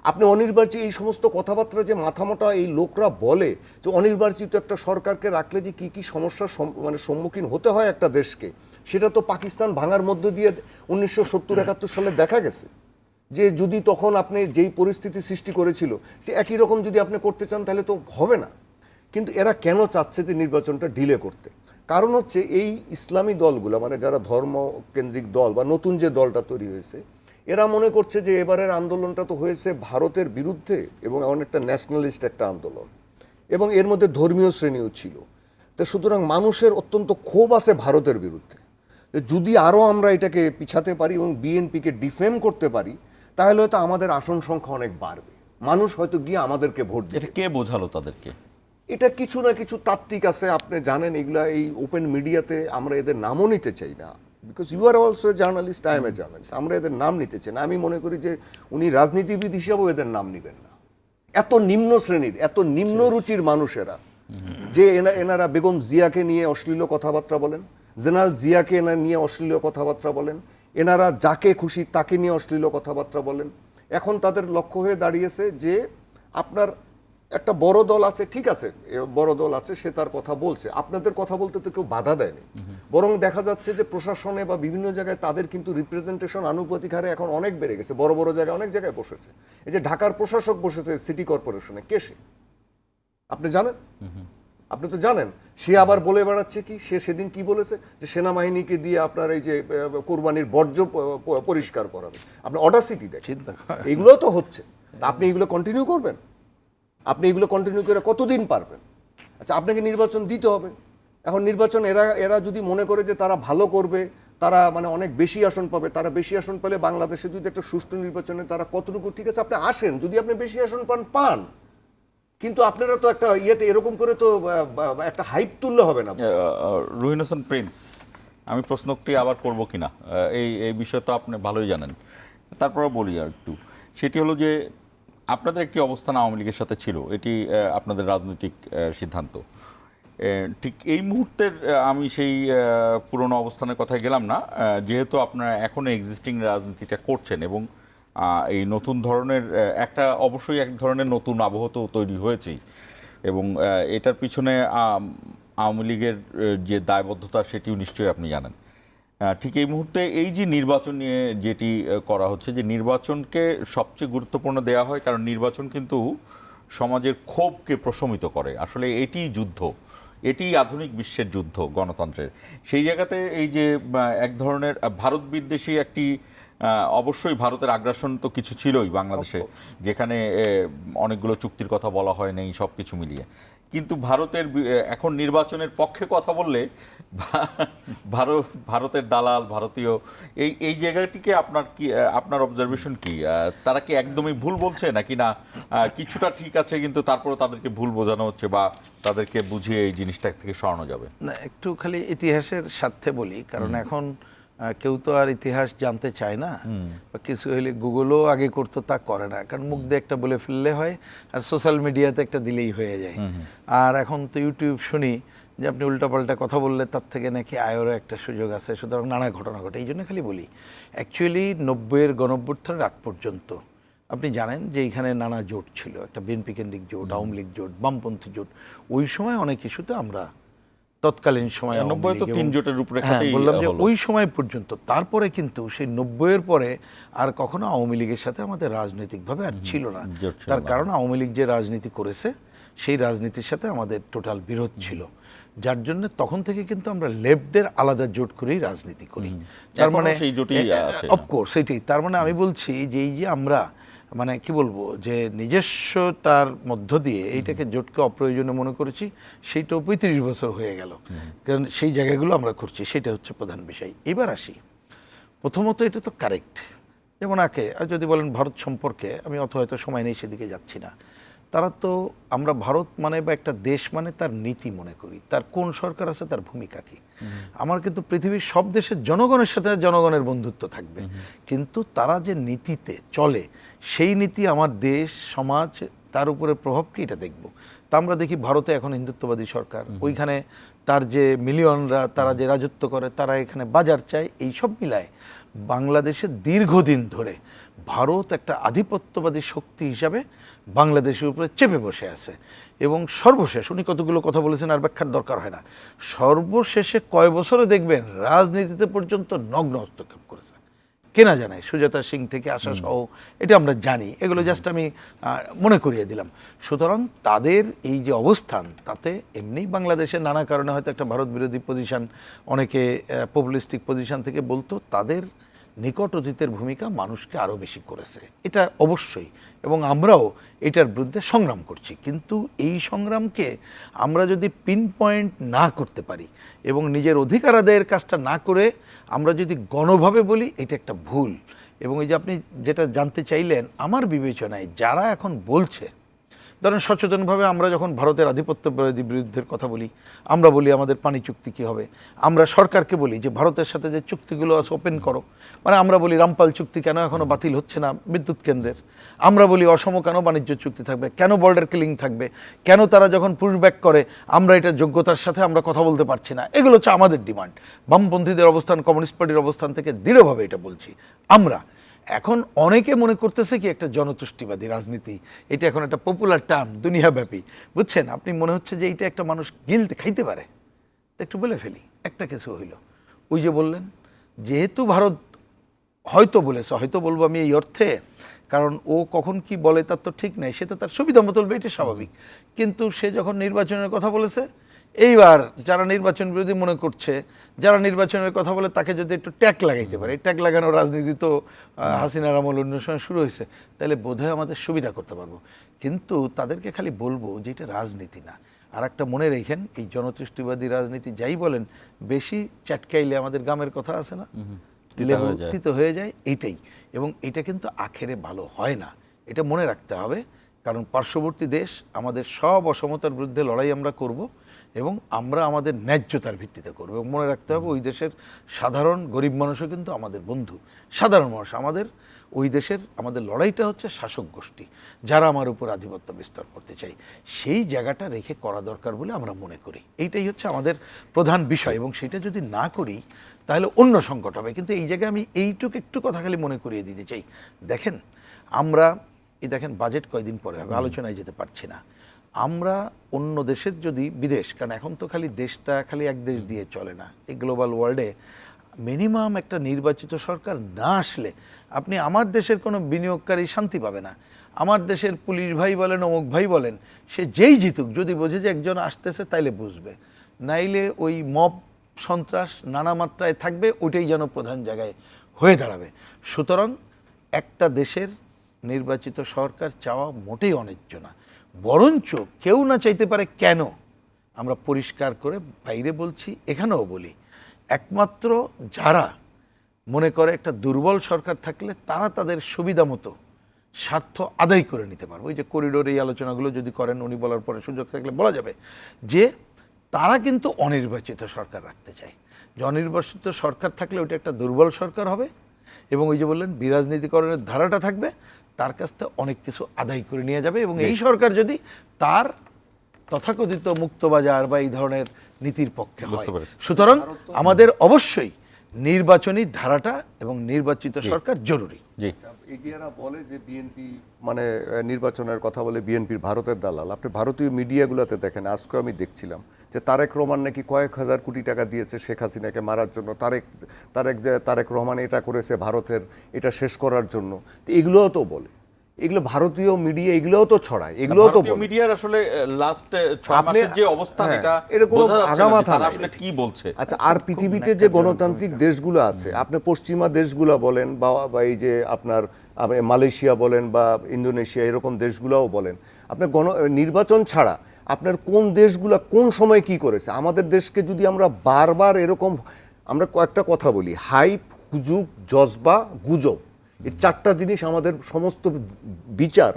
আপনি অনির্বাচিত এই সমস্ত কথাবার্তা যে মাথামোটা এই লোকরা বলে যে অনির্বাচিত একটা সরকারকে রাখলে যে কি কি সমস্যার মানে সম্মুখীন হতে হয় একটা দেশকে, সেটা তো পাকিস্তান ভাঙার মধ্য দিয়ে 1970-71 সালে দেখা গেছে। যে যদি তখন আপনি যেই পরিস্থিতি সৃষ্টি করেছিল সে একই রকম যদি আপনি করতে চান তাহলে তো হবে না। কিন্তু এরা কেন চাচ্ছে যে নির্বাচনটা ডিলে করতে? কারণ হচ্ছে এই ইসলামী দলগুলো মানে যারা ধর্মকেন্দ্রিক দল বা নতুন যে দলটা তৈরি হয়েছে, এরা মনে করছে যে এবারের আন্দোলনটা তো হয়েছে ভারতের বিরুদ্ধে এবং অনেকটা ন্যাশনালিস্ট একটা আন্দোলন, এবং এর মধ্যে ধর্মীয় শ্রেণীও ছিল। তো সুতরাং মানুষের অত্যন্ত ক্ষোভ আছে ভারতের বিরুদ্ধে। যদি আরও আমরা এটাকে পিছাতে পারি এবং বিএনপিকে ডিফেম করতে পারি, তাহলে হয়তো আমাদের আসন সংখ্যা অনেক বাড়বে, মানুষ হয়তো গিয়ে আমাদেরকে ভোট দেবে। এটা কে বোঝালো তাদেরকে? এটা কিছু না কিছু তাত্ত্বিক আছে, আপনি জানেন এগুলা এই ওপেন মিডিয়াতে আমরা এদের নামও নিতে চাই না, because you are also a journalist, I am a journalist, আমরা এদের নাম নিতে চাই না। আমি মনে করি যে উনি রাজনীতিবিদ হিসাবেও এদের নাম নেবেন না। এত নিম্ন শ্রেণীর, এত নিম্ন রুচির মানুষেরা যে এনারা বেগম জিয়াকে নিয়ে অশ্লীল কথাবার্তা বলেন, জেনারেল জিয়াকে নিয়ে অশ্লীল কথাবার্তা বলেন, এনারা যাকে খুশি তাকে নিয়ে অশ্লীল কথাবার্তা বলেন। এখন তাদের লক্ষ্য হয়ে দাঁড়িয়েছে যে আপনার একটা বড় দল আছে, ঠিক আছে, বড় দল আছে, সে তার কথা বলছে, আপনাদের কথা বলতে তো কেউ বাধা দেয়নি, বরং দেখা যাচ্ছে যে প্রশাসনে বা বিভিন্ন জায়গায় তাদের কিন্তু রিপ্রেজেন্টেশন আনুপাতিক হারে এখন অনেক বেড়ে গেছে, বড় বড় জায়গায় অনেক জায়গায় বসেছে। এই যে ঢাকার প্রশাসক বসেছে সিটি কর্পোরেশনে, কে সে আপনি জানেন? আপনি তো জানেন। সে আবার বলে বেড়াচ্ছে কি, সে সেদিন কি বলেছে যে সেনাবাহিনীকে দিয়ে আপনার এই যে কোরবানির বর্জ্য পরিষ্কার করাবে। আপনি অডাসিটি দেখেন, এগুলো তো হচ্ছে। আপনি এগুলো কন্টিনিউ করবেন? আপনি এগুলো কন্টিনিউ করে কতদিন পারবেন? আচ্ছা, আপনাকে নির্বাচন দিতে হবে। এখন নির্বাচন এরা যদি মনে করে যে তারা ভালো করবে, তারা মানে অনেক বেশি আসন পাবে, তারা বেশি আসন পেলে বাংলাদেশে যদি একটা সুষ্ঠু নির্বাচনে তারা কতটুকু, ঠিক আছে আপনি আসেন, যদি আপনি বেশি আসন পান, কিন্তু আপনারা তো একটা ইয়েতে এরকম করে তো একটা হাইপ তুললে হবে না। রুহিন হোসেন প্রিন্স, আমি প্রশ্নটি আবার করব কিনা এই বিষয় তো আপনি ভালোই জানেন, তারপরে বলি আর একটু। সেটি হলো যে আপনাদের একটি অবস্থান আওয়ামী লীগের সাথে ছিল, এটি আপনাদের রাজনৈতিক সিদ্ধান্ত। ঠিক এই মুহূর্তের আমি সেই পুরনো অবস্থানের কথায় গেলাম না, যেহেতু আপনারা এখনও এক্সিস্টিং রাজনীতিটা করছেন এবং এই নতুন ধরনের একটা অবশ্যই এক ধরনের নতুন আবহ তো তৈরি হয়েছেই, এবং এটার পিছনে আওয়ামী লীগের যে দায়বদ্ধতা সেটিও নিশ্চয়ই আপনি জানেন। ঠিক এই মুহূর্তে এই যে নির্বাচন নিয়ে যেটি করা হচ্ছে, যে নির্বাচনকে সবচেয়ে গুরুত্বপূর্ণ দেওয়া হয়, কারণ নির্বাচন কিন্তু সমাজের ক্ষোভকে প্রশমিত করে। আসলে এটি যুদ্ধ, এটি আধুনিক বিশ্বের যুদ্ধ গণতন্ত্রের। সেই জায়গাতে এই যে এক ধরনের ভারত বিদ্বেষী একটি, অবশ্যই ভারতের আগ্রাসন তো কিছু ছিলই বাংলাদেশে, যেখানে অনেকগুলো চুক্তির কথা বলা হয় নেই, সব কিছু মিলিয়ে। কিন্তু ভারতের এখন নির্বাচনের পক্ষে কথা বললে ভারতের দালাল, ভারতীয় এই জায়গাটিকে আপনার কি, আপনার অবজারভেশন কি? তারা কি একদমই ভুল বলছে, নাকি না কিছুটা ঠিক আছে কিন্তু তারপরেও তাদেরকে ভুল বোঝানো হচ্ছে, বা তাদেরকে বুঝিয়ে এই জিনিসটা থেকে সরানো যাবে? না, একটু খালি ইতিহাসের স্বার্থে বলি, কারণ এখন কেউ তো আর ইতিহাস জানতে চায় না, বা কিছু হলে গুগলও আগে করতো, তা করে না, কারণ মুখ দিয়ে একটা বলে ফেললে হয়, আর সোশ্যাল মিডিয়াতে একটা দিলেই হয়ে যায়। আর এখন তো ইউটিউব শুনি যে আপনি উল্টাপাল্টা কথা বললে তার থেকে নাকি আয়েরও একটা সুযোগ আছে, সুতরাং নানা ঘটনা ঘটে। এই জন্য খালি বলি, অ্যাকচুয়ালি 90-এর গণঅভ্যুত্থানের আগ পর্যন্ত আপনি জানেন যে এইখানে নানা জোট ছিল, একটা বিএনপি কেন্দ্রিক জোট, আওয়ামী লীগ জোট, বামপন্থী জোট। ওই সময় অনেক ইস্যুতে আমরা তৎকালীন সময় 90 তো 3 জোটের রূপরেখাতেই বললাম যে হলো। ওই সময় পর্যন্ত। তারপরে কিন্তু সেই 90-এর পরে আর কখনো আওয়ামী লীগের সাথে আমাদের রাজনৈতিকভাবে আর ছিল না। জোট ছিল তার না। কারণ আওয়ামী লীগ যে রাজনীতি করেছে সেই রাজনীতির সাথে আমাদের টোটাল বিরোধ ছিল, যার জন্য তখন থেকে কিন্তু আমরা লেফটদের আলাদা জোট করেই রাজনীতি করি। তার এখনো মানে সেই জোটই আছে। অফকোর্স সেটাই। তার মানে আমি বলছি যে এই যে আমরা মানে কি বলবো, যে নিজস্বতার মধ্য দিয়ে এইটাকে জোটকে অপ্রয়োজনীয় মনে করেছি, সেইটাও 35 বছর হয়ে গেল, কারণ সেই জায়গাগুলো আমরা করছি, সেটা হচ্ছে প্রধান বিষয়। এবার আসি, প্রথমত এটা তো কারেক্ট, যেমন আর যদি বলেন ভারত সম্পর্কে, আমি অত হয়তো সময় নেই সেদিকে যাচ্ছি না। তারা তো, আমরা ভারত মানে বা একটা দেশ মানে তার নীতি মনে করি, তার কোন সরকার আছে তার ভূমিকা কী। আমার কিন্তু পৃথিবীর সব দেশের জনগণের সাথে জনগণের বন্ধুত্ব থাকবে, কিন্তু তারা যে নীতিতে চলে সেই নীতি আমার দেশ সমাজ তার উপরে প্রভাব কি, এটা দেখব। তা আমরা দেখি ভারতে এখন হিন্দুত্ববাদী সরকার, ওইখানে তার যে মিলিয়নরা তারা যে রাজত্ব করে, তারা এখানে বাজার চায়, এই সব মিলায় বাংলাদেশে দীর্ঘদিন ধরে ভারত একটা আধিপত্যবাদী শক্তি হিসাবে বাংলাদেশের উপরে চেপে বসে আছে। এবং সর্বশেষ উনি কতগুলো কথা বলেছেন, আর ব্যাখ্যার দরকার হয় না, সর্বশেষে কয় বছরে দেখবেন রাজনীতিতে পর্যন্ত নগ্ন হস্তক্ষেপ করেছে, কেনা জানায়, সুজাতা সিং থেকে আসা সহ, এটা আমরা জানি। এগুলো জাস্ট আমি মনে করিয়ে দিলাম। সুতরাং তাদের এই যে অবস্থান, তাতে এমনি বাংলাদেশের নানা কারণে হয়তো একটা ভারত বিরোধী পজিশন, অনেকে পপুলিস্টিক পজিশন থেকে বলতো, তাদের নিকট অতীতের ভূমিকা মানুষকে আরও বেশি করেছে, এটা অবশ্যই, এবং আমরাও এটার বিরুদ্ধে সংগ্রাম করছি। কিন্তু এই সংগ্রামকে আমরা যদি পিন পয়েন্ট না করতে পারি এবং নিজের অধিকার আদায়ের কাজটা না করে আমরা যদি গণভাবে বলি, এটা একটা ভুল। এবং এই যে আপনি যেটা জানতে চাইলেন, আমার বিবেচনায় যারা এখন বলছে, ধরেন সচেতনভাবে আমরা যখন ভারতের আধিপত্যবাদী বিরুদ্ধের কথা বলি, আমরা বলি আমাদের পানি চুক্তি কী হবে, আমরা সরকারকে বলি যে ভারতের সাথে যে চুক্তিগুলো আছে ওপেন করো, মানে আমরা বলি রামপাল চুক্তি কেন এখনও বাতিল হচ্ছে না বিদ্যুৎ কেন্দ্রের, আমরা বলি অসম কেন বাণিজ্য চুক্তি থাকবে, কেন বর্ডার কিলিং থাকবে, কেন তারা যখন পুশব্যাক করে আমরা এটা যোগ্যতার সাথে আমরা কথা বলতে পারছি না, এগুলো হচ্ছে আমাদের ডিমান্ড। বামপন্থীদের অবস্থান, কমিউনিস্ট পার্টির অবস্থান থেকে দৃঢ়ভাবে এটা বলছি আমরা। এখন অনেকে মনে করতেছে কি একটা জনতুষ্টিবাদী রাজনীতি, এটা এখন একটা পপুলার টার্ম দুনিয়াব্যাপী, বুঝছেন। আপনি মনে হচ্ছে যে এইটা একটা মানুষ গিলতে খাইতে পারে। একটু বলে ফেলি, একটা কিছু হইল, ওই যে বললেন যেহেতু ভারত হয়তো বলেছে, হয়তো বলবো আমি এই অর্থে, কারণ ও কখন কি বলে তার তো ঠিক নাই, সে তো তার সুবিধা মতো বলবে, এটা স্বাভাবিক। কিন্তু সে যখন নির্বাচনের কথা বলেছে, এইবার যারা নির্বাচন বিরোধী মনে করছে, যারা নির্বাচনের কথা বলে, তাকে যদি একটু ট্যাগ লাগাইতে পারে, ট্যাগ লাগানোর রাজনীতি তো হাসিনার আমল অন্য সময় শুরু হয়েছে, তাহলে বোধহয় আমাদের সুবিধা করতে পারবো। কিন্তু তাদেরকে খালি বলবো যে এটা রাজনীতি না। আর একটা মনে রেখেন, এই জনতুষ্টিবাদী রাজনীতি যাই বলেন, বেশি চ্যাটকাইলে আমাদের গ্রামের কথা আছে না, তিতো হয়ে যায়, এইটাই। এবং এটা কিন্তু আখেরে ভালো হয় না, এটা মনে রাখতে হবে। কারণ পার্শ্ববর্তী দেশ, আমাদের সব অসমতার বিরুদ্ধে লড়াই আমরা করব, এবং আমরা আমাদের ন্যায্যতার ভিত্তিতে করব। এবং মনে রাখতে হবে, ওই দেশের সাধারণ গরিব মানুষও কিন্তু আমাদের বন্ধু, সাধারণ মানুষ। আমাদের ওই দেশের, আমাদের লড়াইটা হচ্ছে শাসক গোষ্ঠী, যারা আমার উপর আধিপত্য বিস্তার করতে চাই, সেই জায়গাটা রেখে করা দরকার বলে আমরা মনে করি। এইটাই হচ্ছে আমাদের প্রধান বিষয়, এবং সেটা যদি না করি তাহলে অন্য সংকট হবে। কিন্তু এই জায়গায় আমি এইটুকু একটু কথা খালি মনে করিয়ে দিতে চাই। দেখেন, আমরা দেখেন বাজেট কয়দিন পরে হবে, আলোচনায় যেতে পারছি না। আমরা অন্য দেশের যদি বিদেশ, কারণ এখন তো খালি দেশটা খালি এক দেশ দিয়ে চলে না, এই গ্লোবাল ওয়ার্ল্ডে মিনিমাম একটা নির্বাচিত সরকার না আসলে আপনি আমার দেশের কোনো বিনিয়োগকারী শান্তি পাবে না। আমার দেশের পুলিশ ভাই বলেন, অমুক ভাই বলেন, সে যেই জিতুক, যদি বোঝে যে একজন আসতেছে তাইলে বুঝবে, নাইলে ওই মব সন্ত্রাস নানা মাত্রায় থাকবে, ওইটাই যেন প্রধান জায়গায় হয়ে দাঁড়াবে। সুতরাং একটা দেশের নির্বাচিত সরকার চাওয়া মোটেই অন্যায্য না, বরঞ্চ কেউ না চাইতে পারে কেন, আমরা পরিষ্কার করে বাইরে বলছি, এখানেও বলি, একমাত্র যারা মনে করে একটা দুর্বল সরকার থাকলে তারা তাদের সুবিধা মতো স্বার্থ আদায় করে নিতে পারবে। ওই যে করিডোর এই আলোচনাগুলো যদি করেন, উনি বলার পরে সুযোগ থাকলে বলা যাবে যে তারা কিন্তু অনির্বাচিত সরকার রাখতে চায়, যে অনির্বাচিত সরকার থাকলে ওইটা একটা দুর্বল সরকার হবে, এবং ওই যে বললেন বিরাজনীতিকরণের ধারাটা থাকবে, তার কাছ থেকে অনেক কিছু আদায় করে নিয়ে যাবে। এবং এই সরকার যদি তার তথাকথিত মুক্তবাজার বা এই ধরনের নীতির পক্ষে হয়, সুতরাং আমাদের অবশ্যই নির্বাচনী ধারাটা এবং নির্বাচিত সরকার জরুরি। জি, এই যে এরা বলে যে বিএনপি মানে নির্বাচনের কথা বলে বিএনপির ভারতের দালাল, আপনি ভারতীয় মিডিয়াগুলোতে দেখেন, আজকে আমি দেখছিলাম যে তারেক রহমান নাকি কয়েক হাজার কোটি টাকা দিয়েছে শেখ হাসিনাকে মারার জন্য, তারেক রহমান এটা করেছে ভারতের এটা শেষ করার জন্য। তো এগুলোও তো বলে, এগুলো ভারতীয় মিডিয়া এগুলোও তো ছড়ায়, এগুলোও তো বলে। মিডিয়ার আসলে লাস্ট 6 মাসের যে অবস্থান, এটা এরকম বোঝা যাচ্ছে না যে আগামাথা তারা নাই। আসলে কি বলছে। আচ্ছা, আর পৃথিবীতে যে গণতান্ত্রিক দেশগুলো আছে, আপনি পশ্চিমা দেশগুলো বলেন বা এই যে আপনার মালয়েশিয়া বলেন বা ইন্দোনেশিয়া, এরকম দেশগুলোও বলেন, আপনার নির্বাচন ছাড়া আপনার কোন দেশগুলো কোন সময় কি করেছে। আমাদের দেশকে যদি আমরা বারবার এরকম, আমরা কয়েকটা কথা বলি, হাইপ, হুজুগ, জজবা, গুজব, এই 4টা জিনিস আমাদের সমস্ত বিচার,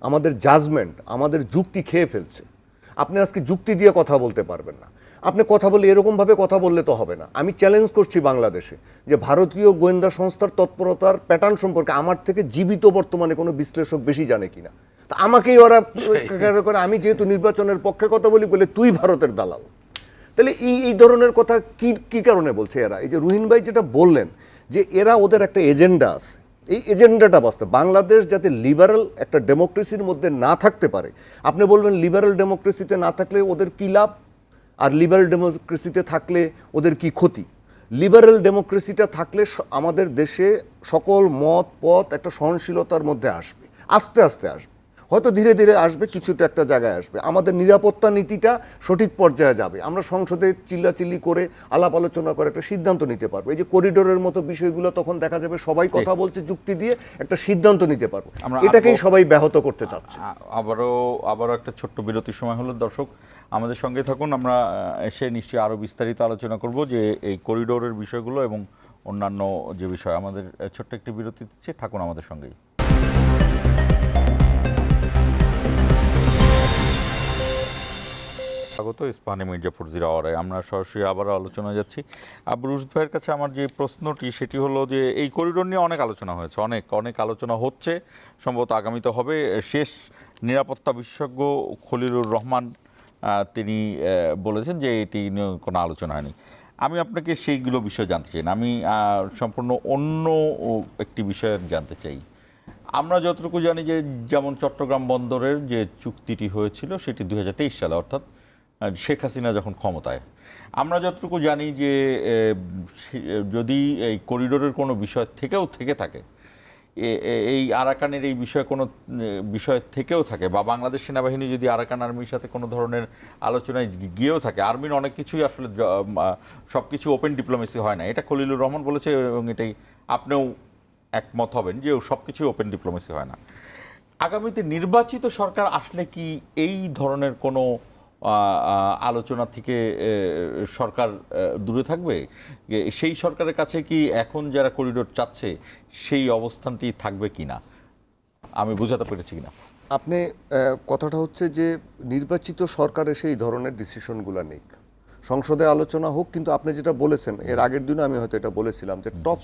আমাদের জাজমেন্ট, আমাদের যুক্তি খেয়ে ফেলছে। আপনি আজকে যুক্তি দিয়ে কথা বলতে পারবেন না। আপনি কথা বলে এরকমভাবে কথা বললে তো হবে না। আমি চ্যালেঞ্জ করছি বাংলাদেশে যে ভারতীয় গোয়েন্দা সংস্থার তৎপরতার প্যাটার্ন সম্পর্কে আমার থেকে জীবিত বর্তমানে কোনো বিশ্লেষক বেশি জানে কিনা। তা আমাকেই ওরা করে, আমি যেহেতু নির্বাচনের পক্ষে কথা বলি বলে তুই ভারতের দালাল। তাহলে এই ধরনের কথা কি কারণে বলছে এরা? এই যে রুহিন ভাই যেটা বললেন যে এরা, ওদের একটা এজেন্ডা আছে, এই এজেন্ডাটা বাস্তব। বাংলাদেশ যাতে লিবারেল একটা ডেমোক্রেসির মধ্যে না থাকতে পারে, আপনি বলবেন লিবারেল ডেমোক্রেসিতে না থাকলে ওদের কী লাভ, আর লিবারেল ডেমোক্রেসিতে থাকলে ওদের কি ক্ষতি। লিবারেল ডেমোক্রেসিটা থাকলে আমাদের দেশে সকল মত পথ একটা সহনশীলতার মধ্যে আসবে, আস্তে আস্তে আসবে, হয়তো ধীরে ধীরে আসবে, কিছুটা একটা জায়গায় আসবে। আমাদের নিরাপত্তা নীতিটা সঠিক পর্যায়ে যাবে, আমরা সংসদে চিল্লাচিল্লি করে আলাপ আলোচনা করে একটা সিদ্ধান্ত নিতে পারবো। এই যে করিডোরের মতো বিষয়গুলো তখন দেখা যাবে সবাই কথা বলছে, যুক্তি দিয়ে একটা সিদ্ধান্ত নিতে পারবো। এটাকেই সবাই ব্যাহত করতে চাচ্ছে। আবারও একটা ছোট্ট বিরতির সময় হলো। দর্শক আমাদের সঙ্গে থাকুন, আমরা এসে নিশ্চয়ই আরও বিস্তারিত আলোচনা করব যে এই করিডোরের বিষয়গুলো এবং অন্যান্য যে বিষয়। আমাদের ছোট্ট একটি বিরতি দিচ্ছে, থাকুন আমাদের সঙ্গেই। স্বাগত ইস্পাহানি মির্জাপুর জিরাওয়ারায়। আমরা সরাসরি আবার আলোচনা যাচ্ছি। ব্রুস ভাইয়ের কাছে আমার যে প্রশ্নটি সেটি হলো যে এই করিডোর নিয়ে অনেক আলোচনা হয়েছে, অনেক আলোচনা হচ্ছে, সম্ভবত আগামীতে হবে। শেষ নিরাপত্তা বিশেষজ্ঞ খলিলুর রহমান তিনি বলেছেন যে এটি নিয়ে কোনো আলোচনা হয়নি। আমি আপনাকে সেইগুলো বিষয় জানতে চাই না, আমি সম্পূর্ণ অন্য একটি বিষয় জানতে চাই। আমরা যতটুকু জানি যে যেমন চট্টগ্রাম বন্দরের যে চুক্তিটি হয়েছিল সেটি 2023 সালে, অর্থাৎ শেখ হাসিনা যখন ক্ষমতায়। আমরা যতটুকু জানি যে যদি এই করিডোরের কোনো বিষয় থেকে থাকে, এই আরাকানের এই বিষয়ে কোনো বিষয় থেকেও থাকে, বা বাংলাদেশ সেনাবাহিনী যদি আরাকান আর্মির সাথে কোনো ধরনের আলোচনায় গিয়েও থাকে, আর্মির অনেক কিছুই আসলে সব কিছু ওপেন ডিপ্লোমেসি হয় না, এটা খলিলুর রহমান বলেছে এবং এটাই আপনিও একমত হবেন যে সব কিছুই ওপেন ডিপ্লোমেসি হয় না। আগামীতে নির্বাচিত সরকার আসলে কি এই ধরনের কোনো আলোচনা থেকে সরকার দূরে থাকবে? সেই সরকারের কাছে কি এখন যারা করিডোর চাচ্ছে সেই অবস্থানটি থাকবে কিনা? আমি বুঝাতে পেরেছি কিনা? আপনি কথাটা হচ্ছে যে নির্বাচিত সরকারে সেই ধরনের ডিসিশনগুলো নিক, সংসদে আলোচনা হোক, কিন্তু আপনি যেটা বলেছেন এর আগের দিনও আমি হয়তো এটা বলেছিলাম যে টপ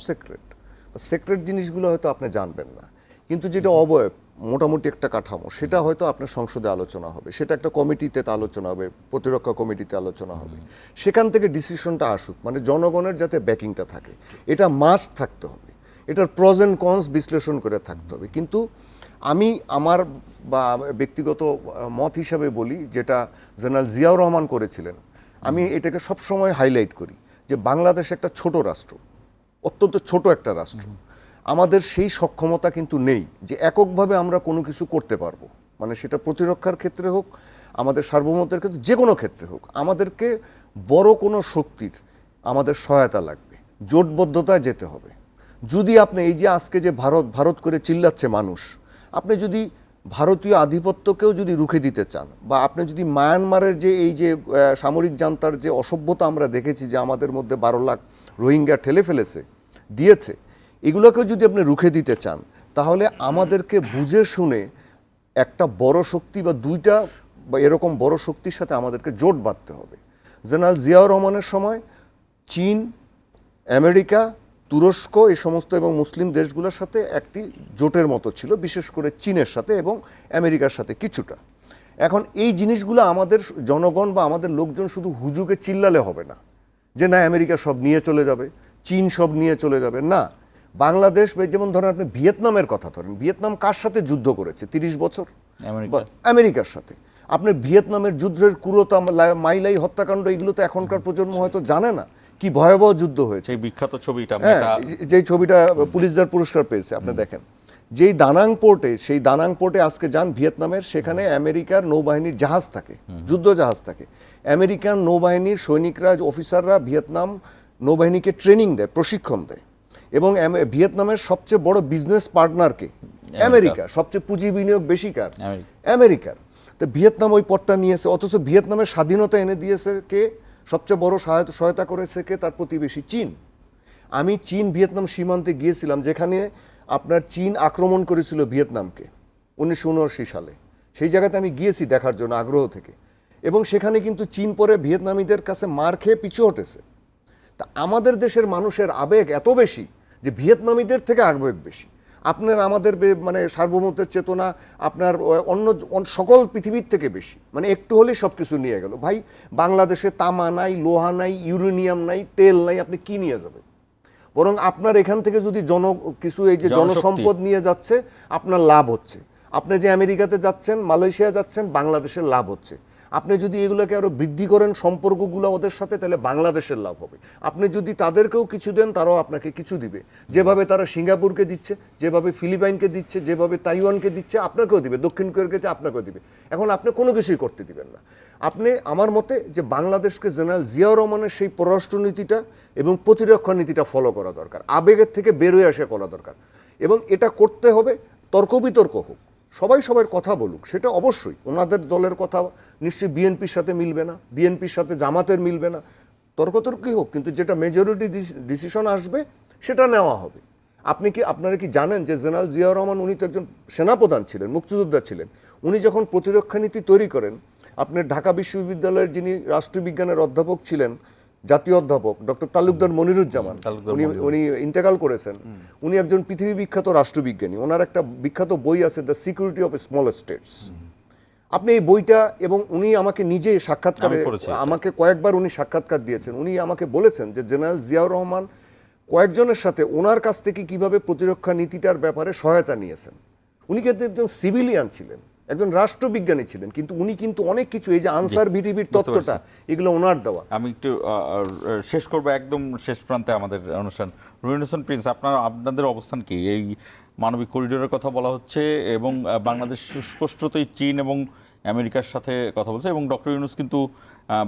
সিক্রেট জিনিসগুলো হয়তো আপনি জানবেন না, কিন্তু যেটা অবয়ব মোটামুটি একটা কাঠামো, সেটা হয়তো আপনার সংসদে আলোচনা হবে, সেটা একটা কমিটিতে আলোচনা হবে, প্রতিরক্ষা কমিটিতে আলোচনা হবে, সেখান থেকে ডিসিশনটা আসুক, মানে জনগণের যাতে ব্যাকিংটা থাকে, এটা মাস্ট থাকতে হবে, এটার প্রজ অ্যান্ড কনস বিশ্লেষণ করে থাকতে হবে। কিন্তু আমি আমার বা ব্যক্তিগত মত হিসাবে বলি, যেটা জেনারেল জিয়াউর রহমান করেছিলেন, আমি এটাকে সবসময় হাইলাইট করি যে বাংলাদেশ একটা ছোট রাষ্ট্র, অত্যন্ত ছোট একটা রাষ্ট্র, আমাদের সেই সক্ষমতা কিন্তু নেই যে এককভাবে আমরা কোনো কিছু করতে পারবো। মানে সেটা প্রতিরক্ষার ক্ষেত্রে হোক, আমাদের সার্বভৌমত্বের ক্ষেত্রে, যে কোনো ক্ষেত্রে হোক, আমাদেরকে বড় কোনো শক্তির আমাদের সহায়তা লাগবে, জোটবদ্ধতায় যেতে হবে। যদি আপনি এই যে আজকে যে ভারত ভারত করে চিল্লাচ্ছে মানুষ, আপনি যদি ভারতীয় আধিপত্যকেও যদি রুখে দিতে চান, বা আপনি যদি মায়ানমারের যে এই যে সামরিক জান্তার যে অসভ্যতা আমরা দেখেছি যে আমাদের মধ্যে 12 লাখ রোহিঙ্গা ঠেলে ফেলেছে দিয়েছে, এগুলোকেও যদি আপনি রুখে দিতে চান, তাহলে আমাদেরকে বুঝে শুনে একটা বড় শক্তি বা দুইটা বা এরকম বড় শক্তির সাথে আমাদেরকে জোট বাঁধতে হবে। জেনারেল জিয়াউর রহমানের সময় চীন, আমেরিকা, তুরস্ক এই সমস্ত এবং মুসলিম দেশগুলোর সাথে একটি জোটের মতো ছিল, বিশেষ করে চীনের সাথে এবং আমেরিকার সাথে কিছুটা। এখন এই জিনিসগুলো আমাদের জনগণ বা আমাদের লোকজন শুধু হুজুগে চিল্লালে হবে না যে না আমেরিকা সব নিয়ে চলে যাবে, চীন সব নিয়ে চলে যাবে। না, বাংলাদেশ, যেমন ধরেন আপনি ভিয়েতনামের কথা ধরেন, ভিয়েতনাম কার সাথে যুদ্ধ করেছে 30 বছর? আমেরিকার সাথে। আপনি ভিয়েতনামের যুদ্ধের কুরতা, মাইলাই হত্যাকাণ্ড, এগুলো তো এখনকার প্রজন্ম হয়তো জানে না কি ভয়াবহ যুদ্ধ হয়েছে। সেই বিখ্যাত ছবিটা, যেই ছবিটা পুলিৎজার পুরস্কার পেয়েছে, আপনি দেখেন যেই দানাং পোর্টে, সেই দানাং পোর্টে আজকে যান ভিয়েতনামের, সেখানে আমেরিকার নৌবাহিনীর জাহাজ থাকে, যুদ্ধ জাহাজ থাকে। আমেরিকান নৌবাহিনীর সৈনিকরা, অফিসাররা ভিয়েতনাম নৌবাহিনীকে ট্রেনিং দেয়, প্রশিক্ষণ দেয়। এবং ভিয়েতনামের সবচেয়ে বড় বিজনেস পার্টনারকে আমেরিকা, সবচেয়ে পুঁজি বিনিয়োগ বেশি কার? আমেরিকার। তো ভিয়েতনাম ওই পথটা নিয়েছে, অথচ ভিয়েতনামের স্বাধীনতা এনে দিয়েছে কে? সবচেয়ে বড় সহায়তা করেছে কে? তার প্রতিবেশী চীন। আমি চীন ভিয়েতনাম সীমান্তে গিয়েছিলাম, যেখানে আপনার চীন আক্রমণ করেছিল ভিয়েতনামকে 1979 সালে। সেই জায়গাতে আমি গিয়েছি দেখার জন্য আগ্রহ থেকে, এবং সেখানে কিন্তু চীন পরে ভিয়েতনামীদের কাছে মার খেয়ে পিছু হটেছে। তা আমাদের দেশের মানুষের আবেগ এত বেশি যে ভিয়েতনামীদের থেকে আবেগ বেশি। আপনার আমাদের মানে সার্বভৌমত্বের চেতনা আপনার অন্য সকল পৃথিবীর থেকে বেশি। মানে একটু হলেই সব কিছু নিয়ে গেল। ভাই, বাংলাদেশে তামা নাই, লোহা নাই, ইউরেনিয়াম নাই, তেল নাই, আপনি কি নিয়ে যাবেন? বরং আপনার এখান থেকে যদি কিছু এই যে জনসম্পদ নিয়ে যাচ্ছে, আপনার লাভ হচ্ছে। আপনি যে আমেরিকাতে যাচ্ছেন, মালয়েশিয়া যাচ্ছেন, বাংলাদেশের লাভ হচ্ছে। আপনি যদি এগুলোকে আরো বৃদ্ধি করেন সম্পর্কগুলো ওদের সাথে, তাহলে বাংলাদেশের লাভ হবে। আপনি যদি তাদেরকেও কিছু দেন, তারাও আপনাকে কিছু দিবে। যেভাবে তারা সিঙ্গাপুরকে দিচ্ছে, যেভাবে ফিলিপাইনকে দিচ্ছে, যেভাবে তাইওয়ানকে দিচ্ছে, আপনাকেও দিবে, দক্ষিণ কোরিয়াকে আপনাকেও দিবে। এখন আপনি কোনো কিছুই করতে দিবেন না। আপনি, আমার মতে, যে বাংলাদেশকে জেনারেল জিয়াউর রহমানের সেই পররাষ্ট্রনীতিটা এবং প্রতিরক্ষা নীতিটা ফলো করা দরকার, আবেগের থেকে বেরোয় আসে করা দরকার। এবং এটা করতে হবে, তর্ক বিতর্ক হোক, সবাই সবার কথা বলুক, সেটা অবশ্যই। ওনাদের দলের কথা নিশ্চয়ই বিএনপির সাথে মিলবে না, বিএনপির সাথে জামাতের মিলবে না, তর্কতর্কই হোক, কিন্তু যেটা মেজরিটি ডিসিশন আসবে সেটা নেওয়া হবে। আপনারা কি জানেন যে জেনারেল জিয়াউর রহমান, উনি তো একজন সেনাপ্রধান ছিলেন, মুক্তিযোদ্ধা ছিলেন। উনি যখন প্রতিরক্ষা নীতি তৈরি করেন, আপনার ঢাকা বিশ্ববিদ্যালয়ের যিনি রাষ্ট্রবিজ্ঞানের অধ্যাপক ছিলেন, জাতীয় অধ্যাপক ডক্টর তালুকদার মনিরুজ্জামান, উনি ইন্তেকাল করেছেন। উনি একজন পৃথিবী বিখ্যাত রাষ্ট্রবিজ্ঞানী। ওনার একটা বিখ্যাত বই আছে, the security of small states. আপনি এই বইটা, এবং উনি আমাকে নিজে সাক্ষাৎকারে, আমাকে কয়েকবার উনি সাক্ষাৎকার দিয়েছেন। উনি আমাকে বলেছেন যে জেনারেল জিয়াউর রহমান কয়েকজনের সাথে ওনার কাছ থেকে কিভাবে প্রতিরক্ষা নীতিটার ব্যাপারে সহায়তা নিয়েছেন। উনি কিন্তু একজন সিভিলিয়ান ছিলেন, একজন রাষ্ট্রবিজ্ঞানী ছিলেন, কিন্তু উনি কিন্তু অনেক কিছু, এই যে আনসার ভিটিভির তত্ত্বটা, এগুলো ওনার দেওয়া। আমি একটু শেষ করবো, একদম শেষ প্রান্তে আমাদের অনুষ্ঠান। রুহিন হোসেন প্রিন্স, আপনাদের অবস্থান কি? এই মানবিক করিডোরের কথা বলা হচ্ছে, এবং বাংলাদেশ সুস্পষ্টতই চীন এবং আমেরিকার সাথে কথা বলছে, এবং ডক্টর ইউনূস কিন্তু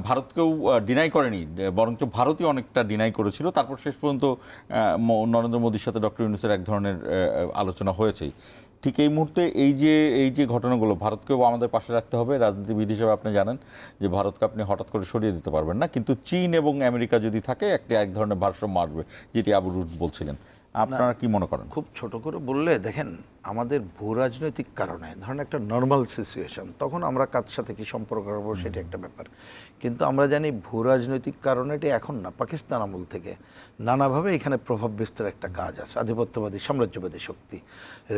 ভারতকেও ডিনাই করেনি, বরঞ্চ ভারতই অনেকটা ডিনাই করেছিল। তারপর শেষ পর্যন্ত নরেন্দ্র মোদীর সাথে ডক্টর ইউনূসের এক ধরনের আলোচনা হয়েছেই। ঠিক এই মুহূর্তে এই যে ঘটনাগুলো, ভারতকেও আমাদের পাশে রাখতে হবে। রাজনীতিবিদ হিসেবে আপনি জানেন যে ভারতকে আপনি হঠাৎ করে সরিয়ে দিতে পারবেন না, কিন্তু চীন এবং আমেরিকা যদি থাকে, এক ধরনের ভারসাম্য আসবে, যেটি আবু রুট বলছিলেন। আপনারা কি মনে করেন? খুব ছোট করে বললে, দেখেন, আমাদের ভূ রাজনৈতিক কারণে ধরেন একটা নর্মাল সিচুয়েশন, তখন আমরা কার সাথে কি সম্পর্ক রাখবো সেটা একটা ব্যাপার। কিন্তু আমরা জানি ভূ রাজনৈতিক কারণে, এটি এখন না, পাকিস্তান আমল থেকে নানাভাবে এখানে প্রভাব বিস্তার একটা কাজ আছে, আধিপত্যবাদী সাম্রাজ্যবাদী শক্তি।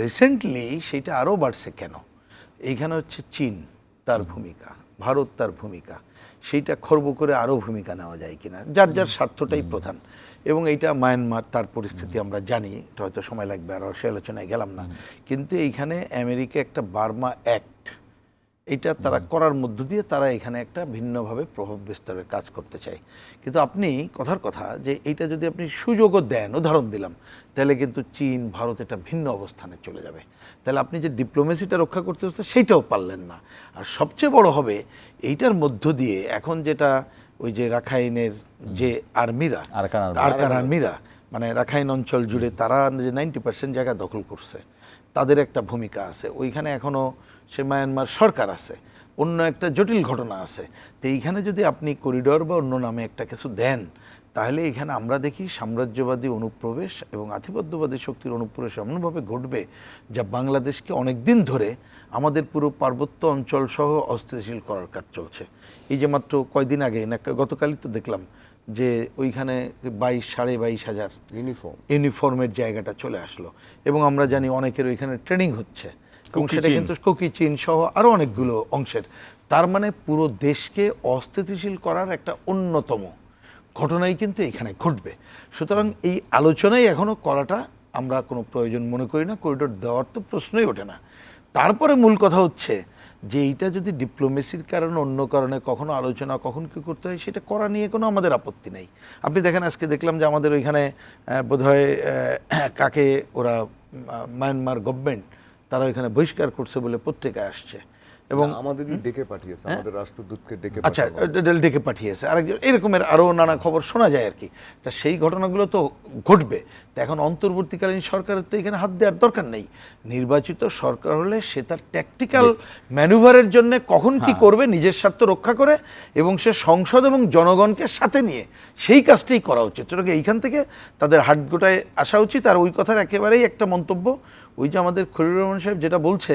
রিসেন্টলি সেটা আরও বাড়ছে। কেন? এইখানে হচ্ছে চীন, তার ভূমিকা, ভারত তার ভূমিকা, সেইটা খর্ব করে আরও ভূমিকা নেওয়া যায় কিনা, যার যার স্বার্থটাই প্রধান। এবং এইটা মায়ানমার, তার পরিস্থিতি আমরা জানি, এটা হয়তো সময় লাগবে, আর সে আলোচনায় গেলাম না। কিন্তু এইখানে আমেরিকা একটা বার্মা অ্যাক্ট এইটা তারা করার মধ্য দিয়ে তারা এখানে একটা ভিন্নভাবে প্রভাব বিস্তারের কাজ করতে চায়। কিন্তু আপনি কথার কথা যে এইটা যদি আপনি সুযোগও দেন, উদাহরণ দিলাম, তাহলে কিন্তু চীন ভারত এটা ভিন্ন অবস্থানে চলে যাবে। তাহলে আপনি যে ডিপ্লোমেসিটা রক্ষা করতে হচ্ছে সেইটাও পারলেন না। আর সবচেয়ে বড় হবে এইটার মধ্য দিয়ে এখন যেটা ওই যে রাখাইনের যে আর্মিরা, আরকান আর্মিরা মানে রাখাইন অঞ্চল জুড়ে তারা যে 90% জায়গা দখল করছে, তাদের একটা ভূমিকা আছে ওইখানে। এখনও সে মায়ানমার সরকার আছে, অন্য একটা জটিল ঘটনা আছে। তো এইখানে যদি আপনি করিডোর বা অন্য নামে একটা কিছু দেন, তাহলে এখানে আমরা দেখি সাম্রাজ্যবাদী অনুপ্রবেশ এবং আধিপত্যবাদী শক্তির অনুপ্রবেশ এমনভাবে ঘটবে যা বাংলাদেশকে অনেক দিন ধরে আমাদের পুরো পার্বত্য অঞ্চল সহ অস্থিতিশীল করার কাজ চলছে। এই যে মাত্র কয়দিন আগে না গতকালই তো দেখলাম যে ওইখানে 22,500 ইউনিফর্মের জায়গাটা চলে আসলো, এবং আমরা জানি অনেকের ওইখানে ট্রেনিং হচ্ছে, এবং সেটা কিন্তু কুকি চীন সহ আরও অনেকগুলো অংশের। তার মানে পুরো দেশকে অস্থিতিশীল করার একটা অন্যতম ঘটনাই কিন্তু এখানে ঘটবে। সুতরাং এই আলোচনাই এখনও করাটা আমরা কোনো প্রয়োজন মনে করি না, করিডোর দেওয়ার তো প্রশ্নই ওঠে না। তারপরে মূল কথা হচ্ছে যে এইটা যদি ডিপ্লোমেসির কারণে অন্য কারণে কখনো আলোচনা কখন কী করতে হয় সেটা করা নিয়ে কোনো আমাদের আপত্তি নেই। আপনি দেখেন আজকে দেখলাম যে আমাদের ওইখানে বোধহয় কাকে ওরা মায়ানমার গভর্নমেন্ট তারা ওইখানে বহিষ্কার করছে বলে পত্রিকায় আসছে, এবং আমাদেরই ডেকে পাঠিয়েছে, আমাদের রাষ্ট্রদূতকে ডেকে আচ্ছা ডেকে পাঠিয়েছে আরেকজন, এরকমের আরও নানা খবর শোনা যায় আর কি। তা সেই ঘটনাগুলো তো ঘটবে। তা এখন অন্তর্বর্তীকালীন সরকারের তো এখানে হাত দেওয়ার দরকার নেই। নির্বাচিত সরকার হলে সে তার ট্যাকটিক্যাল ম্যানুভারের জন্য কখন কি করবে নিজের স্বার্থ রক্ষা করে, এবং সে সংসদ এবং জনগণকে সাথে নিয়ে সেই কাজটাই করা উচিত। সুতরাং এইখান থেকে তাদের হাটগোটায় আসা উচিত। আর ওই কথার একেবারেই একটা মন্তব্য, ওই যে আমাদের খলিলুর রহমান সাহেব যেটা বলছে,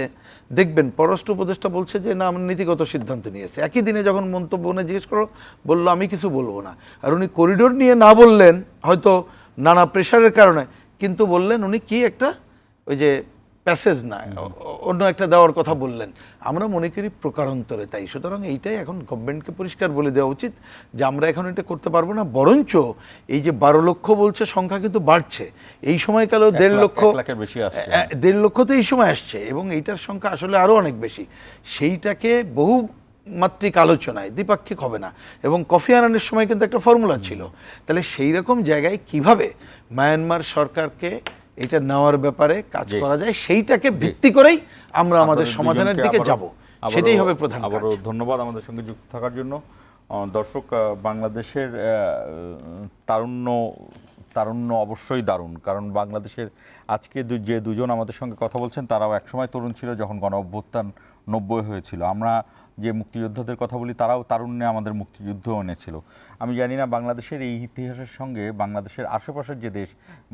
দেখবেন পররাষ্ট্র উপদেষ্টা বলছে যে না আমরা নীতিগত সিদ্ধান্ত নিয়েছে, একই দিনে যখন মন্তব্য উনি জিজ্ঞেস করো বললো আমি কিছু বলবো না। আর উনি করিডোর নিয়ে না বললেন হয়তো নানা প্রেশারের কারণে, কিন্তু বললেন উনি কি একটা ওই যে প্যাসেজ না অন্য একটা দেওয়ার কথা বললেন। আমরা মনে করি প্রকারান্তরে তাই। সুতরাং এইটাই এখন গভর্নমেন্টকে পরিষ্কার বলে দেওয়া উচিত যে আমরা এখন এটা করতে পারবো না, বরঞ্চ এই যে 12 লক্ষ বলছে সংখ্যা কিন্তু বাড়ছে। এই সময়কালেও 1.5 লক্ষ, 1.5 লক্ষ তো এই সময় আসছে, এবং এইটার সংখ্যা আসলে আরও অনেক বেশি। সেইটাকে বহু মাত্রিক আলোচনায় দ্বিপাক্ষিক হবে না, এবং কফি আনানের সময় কিন্তু একটা ফর্মুলা ছিল। তাহলে সেই রকম জায়গায় কিভাবে মায়ানমার সরকারকে এটা নেওয়ার ব্যাপারে কাজ করা যায় সেইটাকে ভিত্তি করেই আমরা আমাদের সমাধানের দিকে যাব, সেটাই হবে প্রধান কাজ। আবারও ধন্যবাদ আমাদের সঙ্গে যুক্ত থাকার জন্য। দর্শক, বাংলাদেশের তারুণ্য অবশ্যই দারুণ, কারণ বাংলাদেশের আজকে যে দুজন আমাদের সঙ্গে কথা বলছেন তারাও একসময় তরুণ ছিল যখন গণ অভ্যুত্থান 90 হয়েছিল। আমরা যে মুক্তিযোদ্ধাদের কথা বলি তারাও তারুণ্যে আমাদের মুক্তিযুদ্ধ এনেছিল। আমি জানি না বাংলাদেশের এই ইতিহাসের সঙ্গে বাংলাদেশের আশেপাশের যে দেশ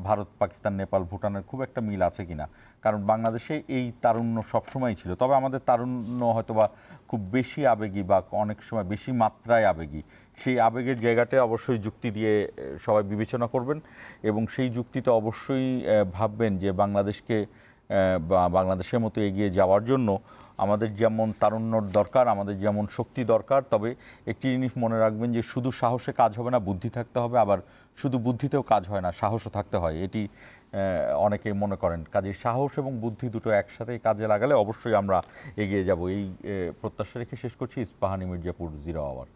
ভারত, পাকিস্তান, নেপাল, ভুটানের খুব একটা মিল আছে কিনা, কারণ বাংলাদেশে এই তারুণ্য সবসময় ছিল। তবে আমাদের তারুণ্য হয়তোবা খুব বেশি আবেগী বা অনেক সময় বেশি মাত্রায় আবেগী। সেই আবেগের জায়গাটা অবশ্যই যুক্তি দিয়ে সবাই বিবেচনা করবেন, এবং সেই যুক্তিতে অবশ্যই ভাববেন যে বাংলাদেশকে বা বাংলাদেশের মতো এগিয়ে যাওয়ার জন্য আমাদের যেমন তারুণ্যর দরকার, আমাদের যেমন শক্তি দরকার, তবে একটি জিনিস মনে রাখবেন যে শুধু সাহসে কাজ হবে না, বুদ্ধি থাকতে হবে। আবার শুধু বুদ্ধিতেও কাজ হয় না, সাহসও থাকতে হয়। এটি অনেকেই মনে করেন। কাজে সাহস এবং বুদ্ধি দুটো একসাথে কাজে লাগালে অবশ্যই আমরা এগিয়ে যাব। এই প্রত্যাশা রেখে শেষ করছি। ইস্পাহানি মির্জাপুর 0 আওয়ার।